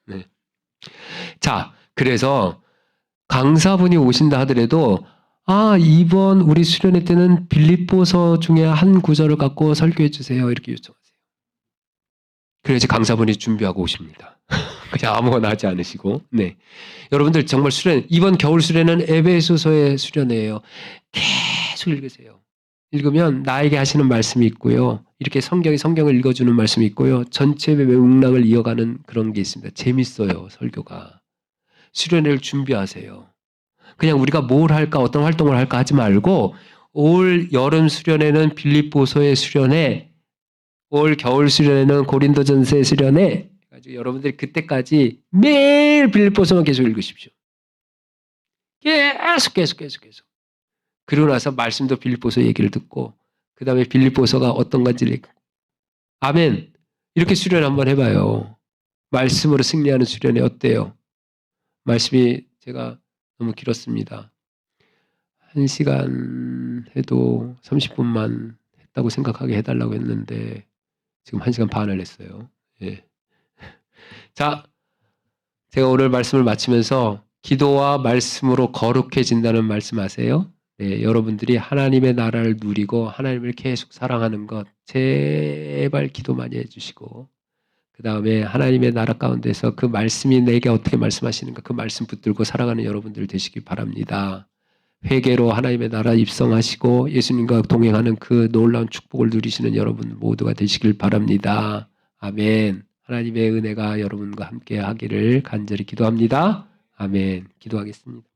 네. 자, 그래서 강사분이 오신다 하더라도 이번 우리 수련회 때는 빌립보서 중에 한 구절을 갖고 설교해 주세요. 이렇게 요청하세요. 그래야지 강사분이 준비하고 오십니다. 그냥 아무거나 하지 않으시고. 네. 여러분들 정말 수련, 이번 겨울 수련은 에베소서의 수련회예요. 계속 읽으세요. 읽으면 나에게 하시는 말씀이 있고요. 이렇게 성경을 읽어주는 말씀이 있고요. 전체 맥락을 이어가는 그런 게 있습니다. 재밌어요, 설교가. 수련회를 준비하세요. 그냥 우리가 뭘 할까, 어떤 활동을 할까 하지 말고 올 여름 수련회는 빌립보서의 수련회, 올 겨울 수련회는 고린도전서의 수련회 그래가지고 여러분들이 그때까지 매일 빌립보서만 계속 읽으십시오. 계속. 그러고 나서 말씀도 빌립보서 얘기를 듣고 그 다음에 빌립보서가 어떤 건지를 읽고 아멘. 이렇게 수련 한번 해봐요. 말씀으로 승리하는 수련이 어때요? 말씀이 제가 너무 길었습니다. 1시간 해도 30분만 했다고 생각하게 해달라고 했는데 지금 1시간 반을 했어요. 예. 자, 제가 오늘 말씀을 마치면서 기도와 말씀으로 거룩해진다는 말씀 아세요? 네, 여러분들이 하나님의 나라를 누리고 하나님을 계속 사랑하는 것 제발 기도 많이 해주시고 그 다음에 하나님의 나라 가운데서 그 말씀이 내게 어떻게 말씀하시는가 그 말씀 붙들고 살아가는 여러분들 되시기 바랍니다. 회개로 하나님의 나라 입성하시고 예수님과 동행하는 그 놀라운 축복을 누리시는 여러분 모두가 되시길 바랍니다. 아멘. 하나님의 은혜가 여러분과 함께 하기를 간절히 기도합니다. 아멘. 기도하겠습니다.